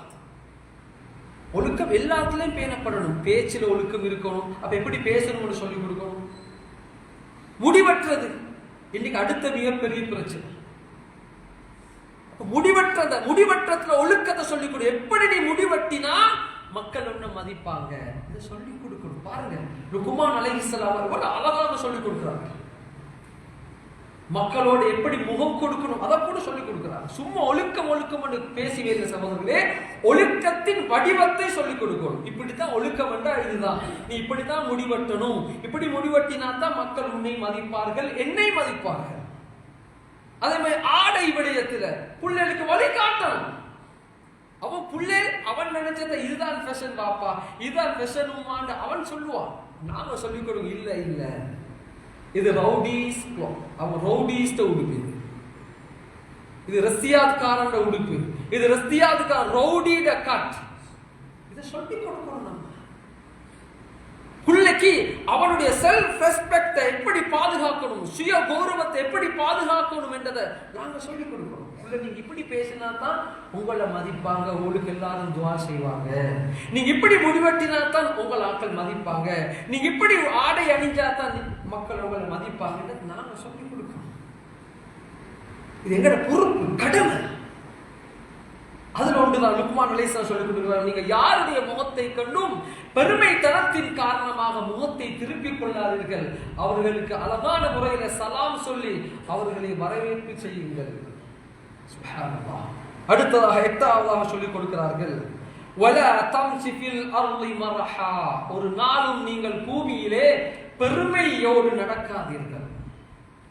ஒழுக்கம் எல்லாத்துலயும் பேணப்படணும். பேச்சில் ஒழுக்கம் இருக்கணும். அப்ப எப்படி பேசணும்னு சொல்லிக் கொடுக்கணும். முடிவற்றது இன்னைக்கு அடுத்த மிகப்பெரிய பிரச்சனை. முடிவற்றத்துல ஒழுக்கத்தை சொல்லிக் கொடு. எப்படி நீ முடிவெட்டினா மக்கள் ஒண்ணு மதிப்பாங்க, இதை சொல்லிக் கொடுக்கணும். பாருங்க, லுக்மான் அலைஹிஸ்ஸலாம் அவர்கள் அழகாக சொல்லிக் கொடுக்கிறாங்க. மக்களோடு எப்படி முகம் கொடுக்கணும் அதை கூட சொல்லிக் கொடுக்கிறாங்க. சும்மா ஒழுக்கம் என்று பேசி வேறு சகோதரர்களே, ஒழுக்கத்தின் வடிவத்தை சொல்லிக் கொடுக்கணும். இப்படித்தான் ஒழுக்கம் என்றால் இதுதான், நீ இப்படித்தான் முடிவெட்டணும், இப்படி முடிவெட்டினா தான் மக்கள் உன்னை மதிப்பார்கள், என்னை மதிப்பார்கள். அதே மாதிரி ஆடை விடயத்துல பிள்ளைகளுக்கு வழிகாட்டணும். அவன் பிள்ளை அவன் நினைச்சத இதுதான் ஃபேஷன் பாப்பா, இதுதான் ஃபேஷன் உமான்னு அவன் சொல்லுவான். நாம சொல்லிக் கொடுங்க, இல்ல இல்ல இது ரவுடிஸ், அவன் ரவுடிஸ் உடுப்பு, இது ரஷ்யாத்காரன் உடுப்பு, இது ரஷ்யாத்கார ரவுடிட கட், இதை சொல்லிக் கொடுக்கணும். நம்ம பிள்ளைக்கு அவனுடைய செல்ஃப் ரெஸ்பெக்டை எப்படி பாதுகாக்கணும், சுய கௌரவத்தை எப்படி பாதுகாக்கணும் என்றதை நாங்க சொல்லிக் கொடுக்கணும். நீங்க இப்படி பேசினா தான் உங்களை மதிப்பாங்க, உங்களுக்கு எல்லாரும் துவா செய்வாங்க. நீங்க இப்படி முடிவெட்டினா தான் உங்கள் ஆட்கள் மதிப்பாங்க, நீங்க இப்படி ஆடை அணிஞ்சா தான் மக்கள் உங்களை மதிப்பாங்க. நாங்க சொல்லிக் கொடுக்கணும். இது எங்கட பொறுப்பு, கடமை. அதுல ஒன்றுதான் லுக்மான் அலைஹிஸ்ஸலாம் சொல்லிக் கொடுக்கிறார், நீங்க யாருடைய முகத்தை கண்டும் பெருமைத்தனத்தின் காரணமாக முகத்தை திருப்பிக் கொள்ளாதீர்கள். அவர்களுக்கு அழகான முறையில சலாம் சொல்லி அவர்களை வரவேற்பு செய்யுங்கள். சுப்ஹானல்லாஹ். அடுத்ததாக 8ஆவதாக சொல்லிக் கொடுக்கிறார்கள், வலா தம்சி ஃபில் அர்லி மர்ஹா, ஒரு நாளும் நீங்கள் பூமியிலே பெருமையோடு நடக்காதீர்கள்.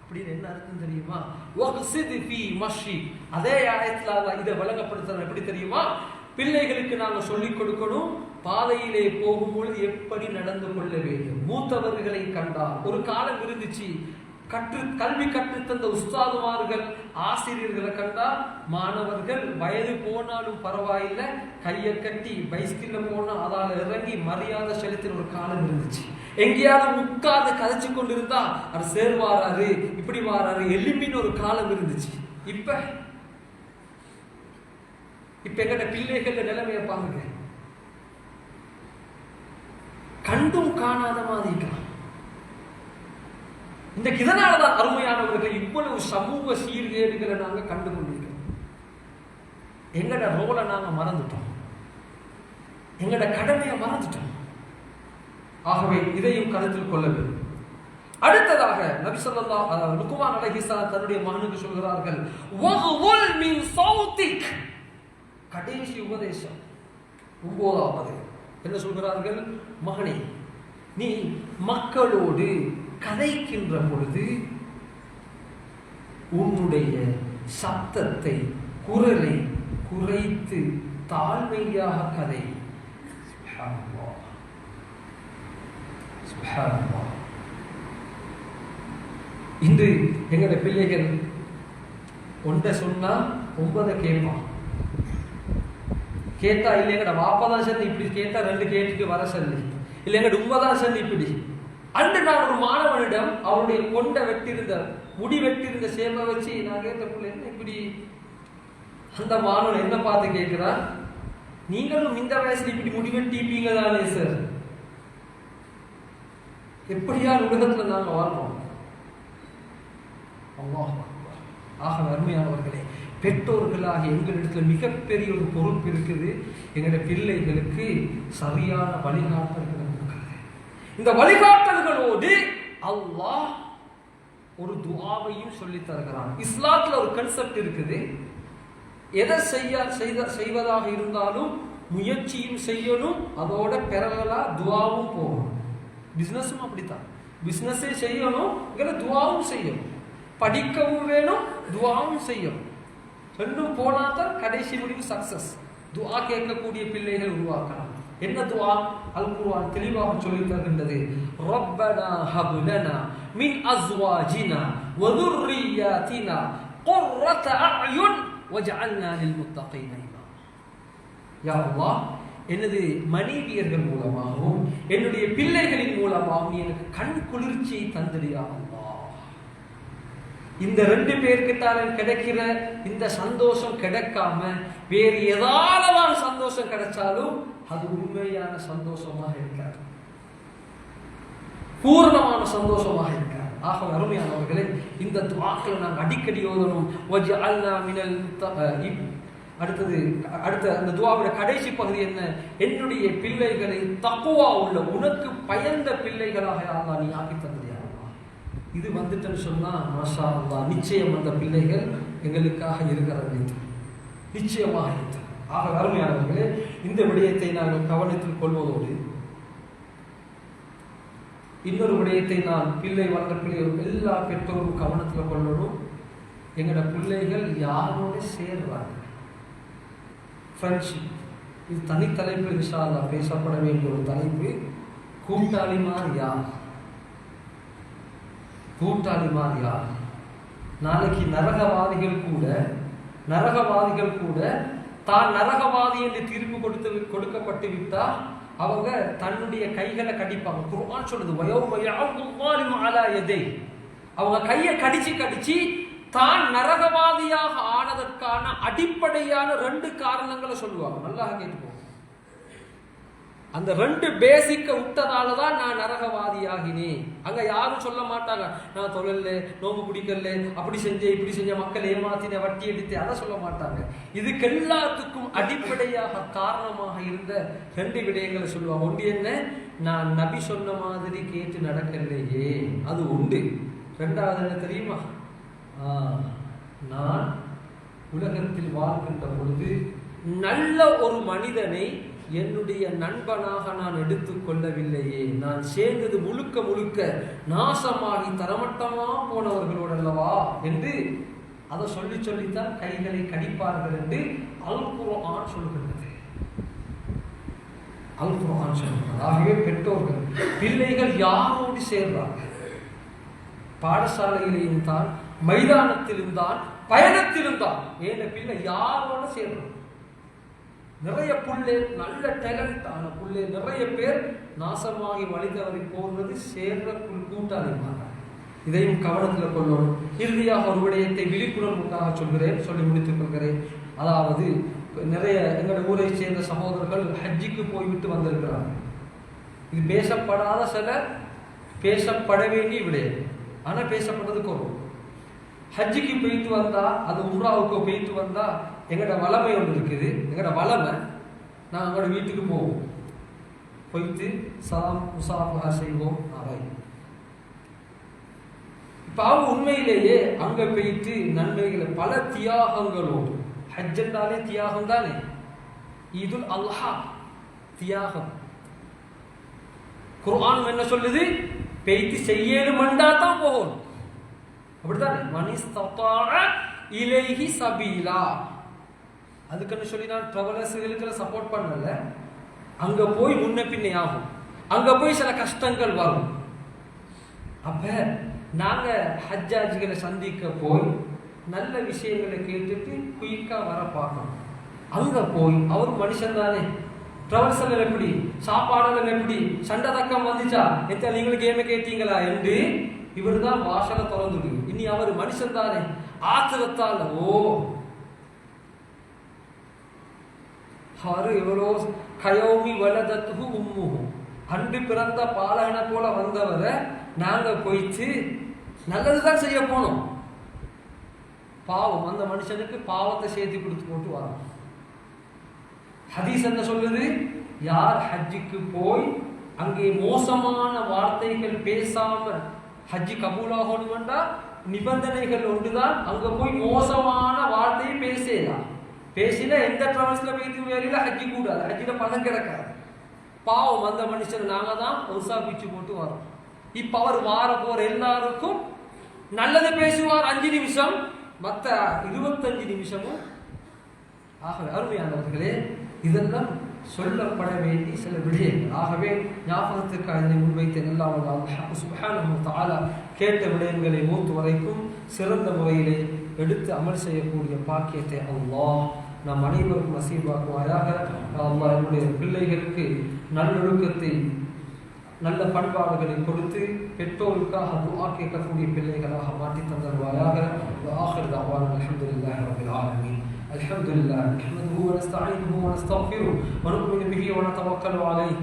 அப்படின்னு என்ன அர்த்தம் தெரியுமா? வக்ஸித் ஃபீ மஷி, அதே ஆயத்துல அல்லாஹ் இதை விளங்கப்படுத்துறார். எப்படி தெரியுமா? பிள்ளைகளுக்கு நாங்க சொல்லிக் கொடுக்கணும், பாதையிலே போகும்பொழுது எப்படி நடந்து கொள்ள வேண்டும். மூத்தவர்களை கண்டா, ஒரு காலம் இருந்துச்சு, கல்வி கற்றுத்தந்த உஸ்தாதுமார்கள் ஆசிரியர்களை கண்டா மாணவர்கள் வயது போனாலும் பரவாயில்லை, கையை கட்டி பைஸ்கில்ல போனா அதால இறங்கி மரியாதை செலுத்தின ஒரு காலம் இருந்துச்சு. எங்கேயாவது உட்கார்ந்து கதைச்சு கொண்டு இருந்தா அது சேர் வாராரு, இப்படி வாராரு, எலும்பின்னு ஒரு காலம் இருந்துச்சு. இப்ப எங்கட பிள்ளைகள் நிலைமையை பாருங்க, கண்டும் காணாத மாதிரி இருக்கலாம். இன்றைக்கு இதனாலதான் அருமையானவர்கள் இவ்வளவு சமூக சீர்கேடுகளை நாங்க கண்டு கொண்டிருக்கிறோம். எங்கட ரோலை நாங்க மறந்துட்டோம், எங்கட கடமையை மறந்துட்டோம். ஆகவே இதையும் கருத்தில் கொள்ள வேண்டும். அடுத்ததாக நபி ஸல்லல்லாஹு லுக்மான் அலைஹிஸ்ஸலாம் தன்னுடைய மகனுக்கு சொல்கிறார்கள், வஹுல் மின் சௌதிக், கடைசி உபதேசம் 9வது என்ன சொல்கிறார்கள்? மகனே, நீ மக்களோடு கதைக்கின்ற பொழுது உன்னுடைய சத்தத்தை, குரலை குறைத்து தாழ்மையாக கதை. சுப்ஹானல்லாஹ், சுப்ஹானல்லாஹ். இன்று எங்கட பிள்ளைகள் ஒன்றை சொன்னா 9 கேட்பான். கேட்டா இல்லை எங்கட வாப்பதான் சொல்லி இப்படி கேட்டா 2 கேட்டுட்டு வர சொல்லி, இல்லை எங்கட உண்மைதான் சொல்லி இப்படி. அன்று நான் ஒரு மாணவனிடம் அவருடைய கொண்டை வெட்டிருந்த முடி வெட்டிருந்த சேவை வச்சு நான் கேட்ட பிள்ளை என்ன இப்படி, அந்த மாணவன் என்ன பார்த்து கேட்கிறா, நீங்களும் இந்த வயசுல இப்படி முடி வெட்டிப்பீங்க தானே சார், எப்படியா உலகத்துல நாங்க வாழ்றோம். அல்லாஹ் அக்பர். ஆக அருமையானவர்களே, பெற்றோர்களாக எங்களிடத்துல மிகப்பெரிய ஒரு பொறுப்பு இருக்குது. எங்களுடைய பிள்ளைகளுக்கு சரியான வழிகாட்டல்களை கொடுக்கிறது. இந்த வழிகாட்டல்களோடு அல்லாஹ் ஒரு துஆவையும் சொல்லி தருகிறான். இஸ்லாத்துல ஒரு கன்செப்ட் இருக்குது, எதை செய்வதாக இருந்தாலும் முயற்சியும் செய்யணும், அதோட பெறலா துவாவும் போகணும். பிஸ்னஸும் அப்படித்தான், பிஸ்னஸே செய்யணும், துவாவும் செய்யணும். படிக்கவும் வேணும், துவாவும் செய்யணும். ரெண்டும் போனாதான் கடைசி முடிவு சக்சஸ். துவா கேட்கக்கூடிய பிள்ளைகள் உருவாக்கலாம். என்ன துவா? அல் குர்ஆன் தெளிவாக சொல்லி தருகின்றது. ரப்பனா ஹப் லனா மின் அஸ்வாஜினா வ ذُرِّيَّاتِنَا قُرَّةَ أَعْيُنٍ وَاجْعَلْنَا لِلْمُتَّقِينَ இமாமா. யா அல்லாஹ், எனது மனைவியர்கள் மூலமாகவும் என்னுடைய பிள்ளைகளின் மூலமாகவும் எனக்கு கண் குளிர்ச்சியை தந்திரியா அல்லாஹ். இந்த ரெண்டு பேருக்குத்தான் கிடைக்கிற இந்த சந்தோஷம் கிடைக்காம வேறு ஏதாவது சந்தோஷம் கிடைச்சாலும் அது உண்மையான சந்தோஷமாக இருக்காது, பூர்ணமான சந்தோஷமாக இருக்காது. ஆக அருமையானவர்களே, இந்த துஆக்களை நாங்கள் அடிக்கடி ஓதணும். அடுத்த அந்த துஆவுடைய கடைசி பகுதி என்ன? என்னுடைய பிள்ளைகளை தக்வா உள்ள உனக்கு பயந்த பிள்ளைகளாக அல்லாஹ் நீ ஆக்கி தந்தியா. இது வந்துட்டுன்னு சொன்னா மாஷா அல்லாஹ், நிச்சயம் அந்த பிள்ளைகள் எங்களுக்காக இருக்கிறது, நிச்சயமாக இருக்கிறது. ஆக அருமையானவர்களே, இந்த விடயத்தை நாங்கள் கவனத்தில் கொள்வதோடு இன்னொரு விடயத்தை நான் பிள்ளை வளர்ந்த பிள்ளைகள் எல்லா பெற்றோரும் கவனத்தில் கொள்ளணும். எங்களோட பிள்ளைகள் யாரோட சேர்றாங்க, ஃப்ரெண்ட்ஷிப். இது தனித்தலைப்பு, இன்ஷா அல்லாஹ் பேசப்பட வேண்டிய ஒரு தலைப்பு. கூட்டாளிமார் யார்? கூட்டாளிமார் யார்? நாளைக்கு நரகவாதிகள் கூட தான் நரகவாதி என்று தீர்ப்பு கொடுக்கப்பட்டு விட்டால் அவங்க தன்னுடைய கைகளை கடிப்பாங்க. குர்ஆன் சொல்லுது, அவங்க கையை கடிச்சு தான் நரகவாதியாக ஆனதற்கான அடிப்படையான 2 காரணங்களை சொல்லுவாங்க. நல்லா கேட்டுப்போம். அந்த 2 பேசிக்க விட்டதாலதான் நான் நரகவாதியாகினேன். அங்க யாரும் சொல்ல மாட்டாங்க, நான் தொழல, நோம்பு பிடிக்கல, அப்படி செஞ்சேன், இப்படி செஞ்ச, மக்கள் ஏமாத்தின, வட்டி எடுத்து, அதை சொல்ல மாட்டாங்க. இதுக்கு எல்லாத்துக்கும் அடிப்படையாக காரணமாக இருந்த 2 விடயங்களை சொல்லுவாங்க. ஒன்று என்ன? நான் நபி சொன்ன மாதிரி கேட்டு நடக்கலையே, அது உண்டு. 2வது என்ன தெரியுமா? நான் உலகத்தில் வாழ்கின்ற பொழுது நல்ல ஒரு மனிதனை என்னுடைய நண்பனாக நான் எடுத்துக் கொள்ளவில்லையே, நான் சேர்ந்தது முழுக்க நாசமாகி தரமட்டமா போனவர்களோடு அல்லவா என்று அதை சொல்லித்தான் கைகளை கடிப்பார்கள் என்று அல் குர்ஆன் சொல்கிறது. அல் குர்ஆன் சொல்கிறது. ஆகவே பெற்றோர்கள் பிள்ளைகள் யாரோடு சேர்றாங்க? பாடசாலையிலும் தான், மைதானத்திலும் தான், பயணத்திலும் தான். ஏன் பிள்ளை யாரோட சேர்றோம்? நிறைய புள்ளே, நல்ல டேலண்ட் ஆன புள்ளே, நிறைய பேர் நாசமாகி வழிதவறி போகிறது சேர்ற கூட்டாளிமார். இதையும் கவனத்தில் கொள்ளணும். இறுதியாக ஒரு விடயத்தை விழிப்புணர்வுக்காக சொல்லி முடித்துக் கொள்கிறேன். அதாவது நிறைய எங்களுடைய ஊரை சேர்ந்த சகோதரர்கள் ஹஜ்ஜிக்கு போய்விட்டு வந்திருக்கிறார்கள். இது பேசப்படாத சில, பேசப்பட வேண்டிய விடயம், ஆனால் பேசப்பட்டதுக்கு வரும். ஹஜ்ஜிக்கு போயிட்டு வந்தா, அது உம்ராவுக்கு போயிட்டு வந்தா எங்களோட வளமை ஒன்று இருக்குது. எங்களோட வளமை, நான் எங்களோட வீட்டுக்கு போவோம், போயிட்டு சலாம் முசாஃபஹா செய்வோம். அவை இப்போ அவங்க உண்மையிலேயே அங்கே போயிட்டு நன்மைகளை பல தியாகங்களோடு, ஹஜ் என்றாலே தியாகம் தானே, ஈதுல் அல்ஹா தியாகம். குர்ஆன் என்ன சொல்லுது? போயிட்டு செய்யணுமெண்டா தான் போகணும், அப்படித்தானே? மனிஸ்ததாஅ இலைஹி சபீலா. அதுக்குன்னு சொல்லி நான் ட்ராவலர்ஸ்களுக்கு சப்போர்ட் பண்ணல. அங்க போய் முன்ன பின்னே ஆகும், அங்க போய் சில கஷ்டங்கள் வரும். அப்ப நாங்க ஹஜ்ஜாஜிகளை சந்திக்க போய் நல்ல விஷயங்களை கேட்டுட்டு குயிக்கா வர பார்க்கணும். அங்க போய் அவர் மனுஷன் தானே, ட்ராவல்ஸ்ல எப்படி, சாப்பாடுகள் எப்படி, சண்டை தக்கம் வந்துச்சா, எத்த நீங்களும் கேம கேட்டீங்களா என்று இவர் தான் வாசலை திறந்துடு. இனி அவர் மனுஷன் தானே, ஆத்திரத்தால் அவரு எவ்வளோ கயோமி வலதத்து உம்முஹு, அன்று பிறந்த பாலகனை போல வந்தவரை நாங்க போயிட்டு நல்லதுதான் செய்ய போனோம். பாவம் அந்த மனுஷனுக்கு பாவத்தை சேர்த்து கொடுத்து போட்டு வரோம். ஹதீஸ் என்ன சொல்லுது? யார் ஹஜ்ஜுக்கு போய் அங்கே மோசமான வார்த்தைகள் பேசாம ஹஜ்ஜி கபூலாகணும்டா நிபந்தனைகள் ஒன்றுதான். அங்க போய் மோசமான வார்த்தையை பேசலாம். பேசினா எந்த டிராவல்ஸ்ல போயிட்டு வேலையில ஹஜ்ஜி கூடாது, ஹஜ்ஜில பணம் கிடக்காது. பாவம் அந்த மனுஷன் நாங்க தான் ஒசா பிச்சு போட்டு வரோம். இப்ப அவர் வார போற எல்லாருக்கும் நல்லது பேசுவார் 5 நிமிஷம், மற்ற 25 நிமிஷமும். ஆகவே அருமையானவர்களே, இதெல்லாம் சொல்லப்பட வேண்டிய சில விடயங்கள். ஆகவே ஞாபகத்திற்காக இதனை முன்வைத்த அல்லாஹ் சுப்ஹானஹு வ தஆலா கேட்ட விடயங்களை மூத்து வரைக்கும் சிறந்த முறையிலே எடுத்து அமல் செய்யக்கூடிய பாக்கியத்தை அல்லாஹ் நம் அனைவருக்கும் நசீபாக்குவாயாக. அல்லாஹ் என்னுடைய பிள்ளைகளுக்கு நல்லொழுக்கத்தை நல்ல பண்பாடுகளை கொடுத்து பெற்றோருக்காக துஆ கேட்கக்கூடிய பிள்ளைகளாக மாற்றி தந்தருவாயாக. ஆகிர் தஅவானா அல்ஹம்துலில்லாஹி ரப்பில் ஆலமீன். الحمد لله نحمده ونستعينه ونستغفره ونؤمن به ونتوكل عليه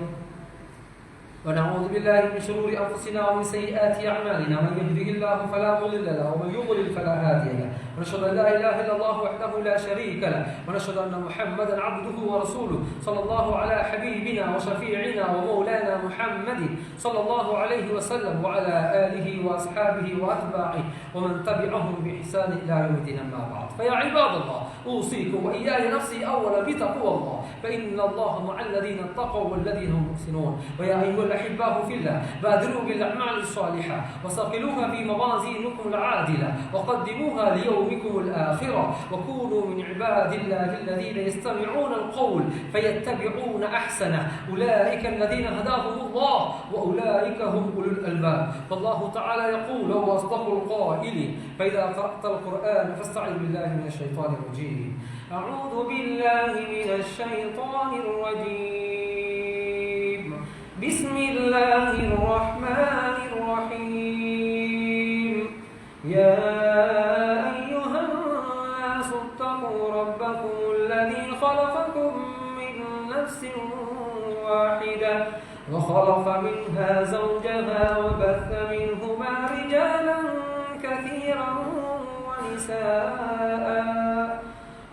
ونعوذ بالله من شرور أنفسنا ومن سيئات أعمالنا، من يهده الله فلا مضل له ومن يضلل فلا هادي له، ونشهد أن لا إله إلا الله وحده لا شريك له، ونشهد أن محمدا عبده ورسوله صلى الله على حبيبنا وشفيعنا ومولانا محمد صلى الله عليه وسلم وعلى آله وأصحابه وأتباعه ومن تبعهم بإحسان إلى يوم الدين. أما بعد، فيا عباد الله أوصيكم وإياي نفسي أولا بتقوى الله، فإن الله مع الذين اتقوا والذين هم محسنون. ويا أيها الأحباء في الله، بادروا بالأعمال الصالحة وصقلوها في موازينكم العادلة وقدموها ليومكم الآخرة، وكونوا من عباد الله الذين يستمعون القول فيتبعون أحسنه، أولئك الذين هداهم الله وأولئك هم أولو الألباب. فالله تعالى يقول وهو أصدق القائلين: فإذا قرأت القرآن فاستعذ بالله من الشيطان الرجيم. أعوذ بالله من الشيطان الرجيم. بسم الله الرحمن الرحيم. يا أيها الناس اتقوا ربكم الذي خلقكم من نفس واحدة وخلق منها زوجها وبث منهما رجالا كثيرا ونساء،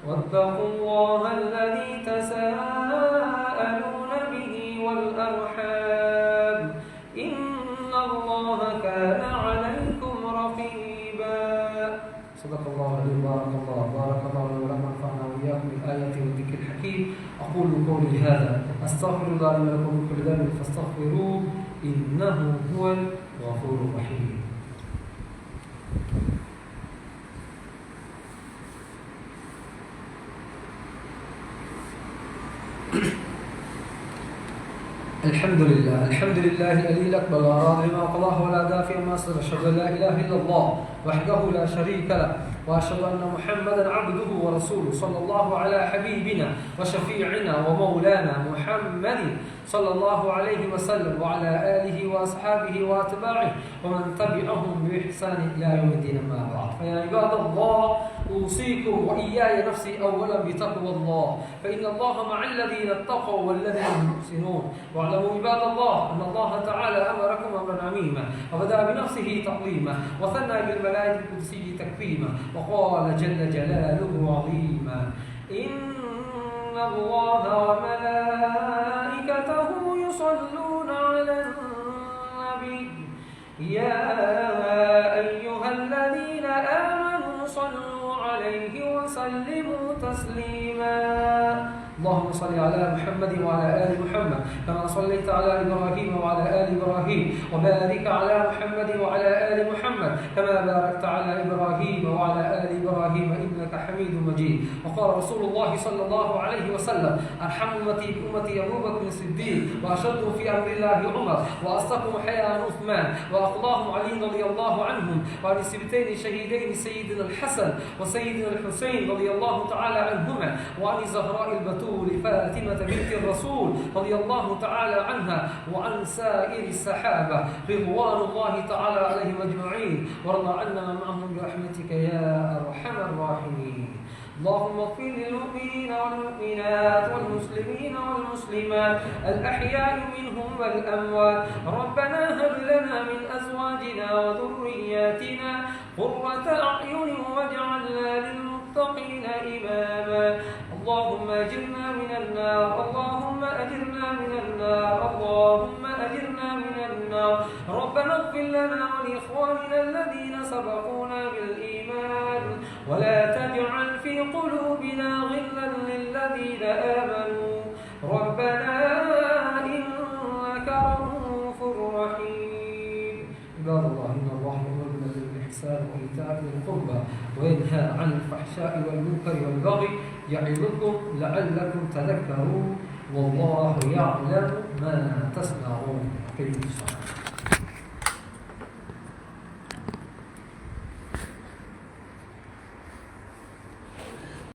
واتقوا الله الذي تساءلون به والأرحام، إن الله كان عليكم رقيبا. صدق الله العظيم. بارك الله لي ولكم ونفعنا وإياكم بالآيات والذكر الحكيم. أقول قولي هذا أستغفر الله لي ولكم من كل ذنب فاستغفروه إنه هو الغفور الرحيم. الحمد لله الذي لا يقبل أراضي ما قضاه ولا دافع ما صدر. أشهد أن لا إله إلا الله وحده لا شريك له، وأشهد أن محمدا عبده ورسوله صلى الله على حبيبنا وشفيعنا ومولانا محمد صلى الله عليه وسلم وعلى آله وأصحابه وأتباعه ومن تبعهم بإحسان إلى يوم الدين. أما بعد، فيا عباد الله أوصيكم وإياي نفسي أولا بتقوى الله، فإن الله مع الذين اتقوا والذين هم محسنون. واعلموا عباد الله أن الله تعالى أمركم أمرا عميما، وبدأ بنفسه تقويما وثنى بالملائكة القدسية تكريما، وقال جل جلاله عظيما: إن الله وملائكته يصلون على النبي يا أيها الذين آمنوا صلوا عليه وسلموا تسليما. اللهم صل على محمد وعلى آل محمد كما صليت على إبراهيم وعلى آل إبراهيم، وبارك على محمد وعلى آل محمد كما باركت على إبراهيم وعلى آل إبراهيم إنك حميد مجيد. وقال رسول الله صلى الله عليه وسلم: أرحم أمتي بأمتي أبو بكر الصديق، وأشدهم في أمر الله عمر، وأصدقهم حياء عثمان، وأقضاهم علي رضي الله عنهم، وعن السبتين الشهيدين سيدنا الحسن وسيدنا الحسين رضي الله تعالى عنهما، وعن زهراء البتول فاطمة بنت الرسول رضي الله تعالى عنها، وعن سائر الصحابة رضوان الله تعالى عليهم أجمعين، وارض عنا معهم برحمتك يا أرحم الراحمين. اللهم اغفر للمؤمنين والمؤمنات والمسلمين والمسلمات الأحياء منهم والأموات. ربنا هب لنا من أزواجنا وذرياتنا قرة أعين واجعلنا للمتقين إماما. اللهم أجرنا من النار، اللهم أجرنا من النار، اللهم أجرنا من النار. النار. ربنا اغفر لنا ولإخواننا الذين سبقونا بالإيمان ولا تجعل في قلوبنا غلا للذين آمنوا ربنا إنك رؤوف رحيم. عباد الله، إن الله يأمر بالإحسان وإيتاء ذي القربى وينهى عن الفحشاء والمنكر والبغي يعظكم لعلكم تذكرون. والله يعلم ما تصنعون.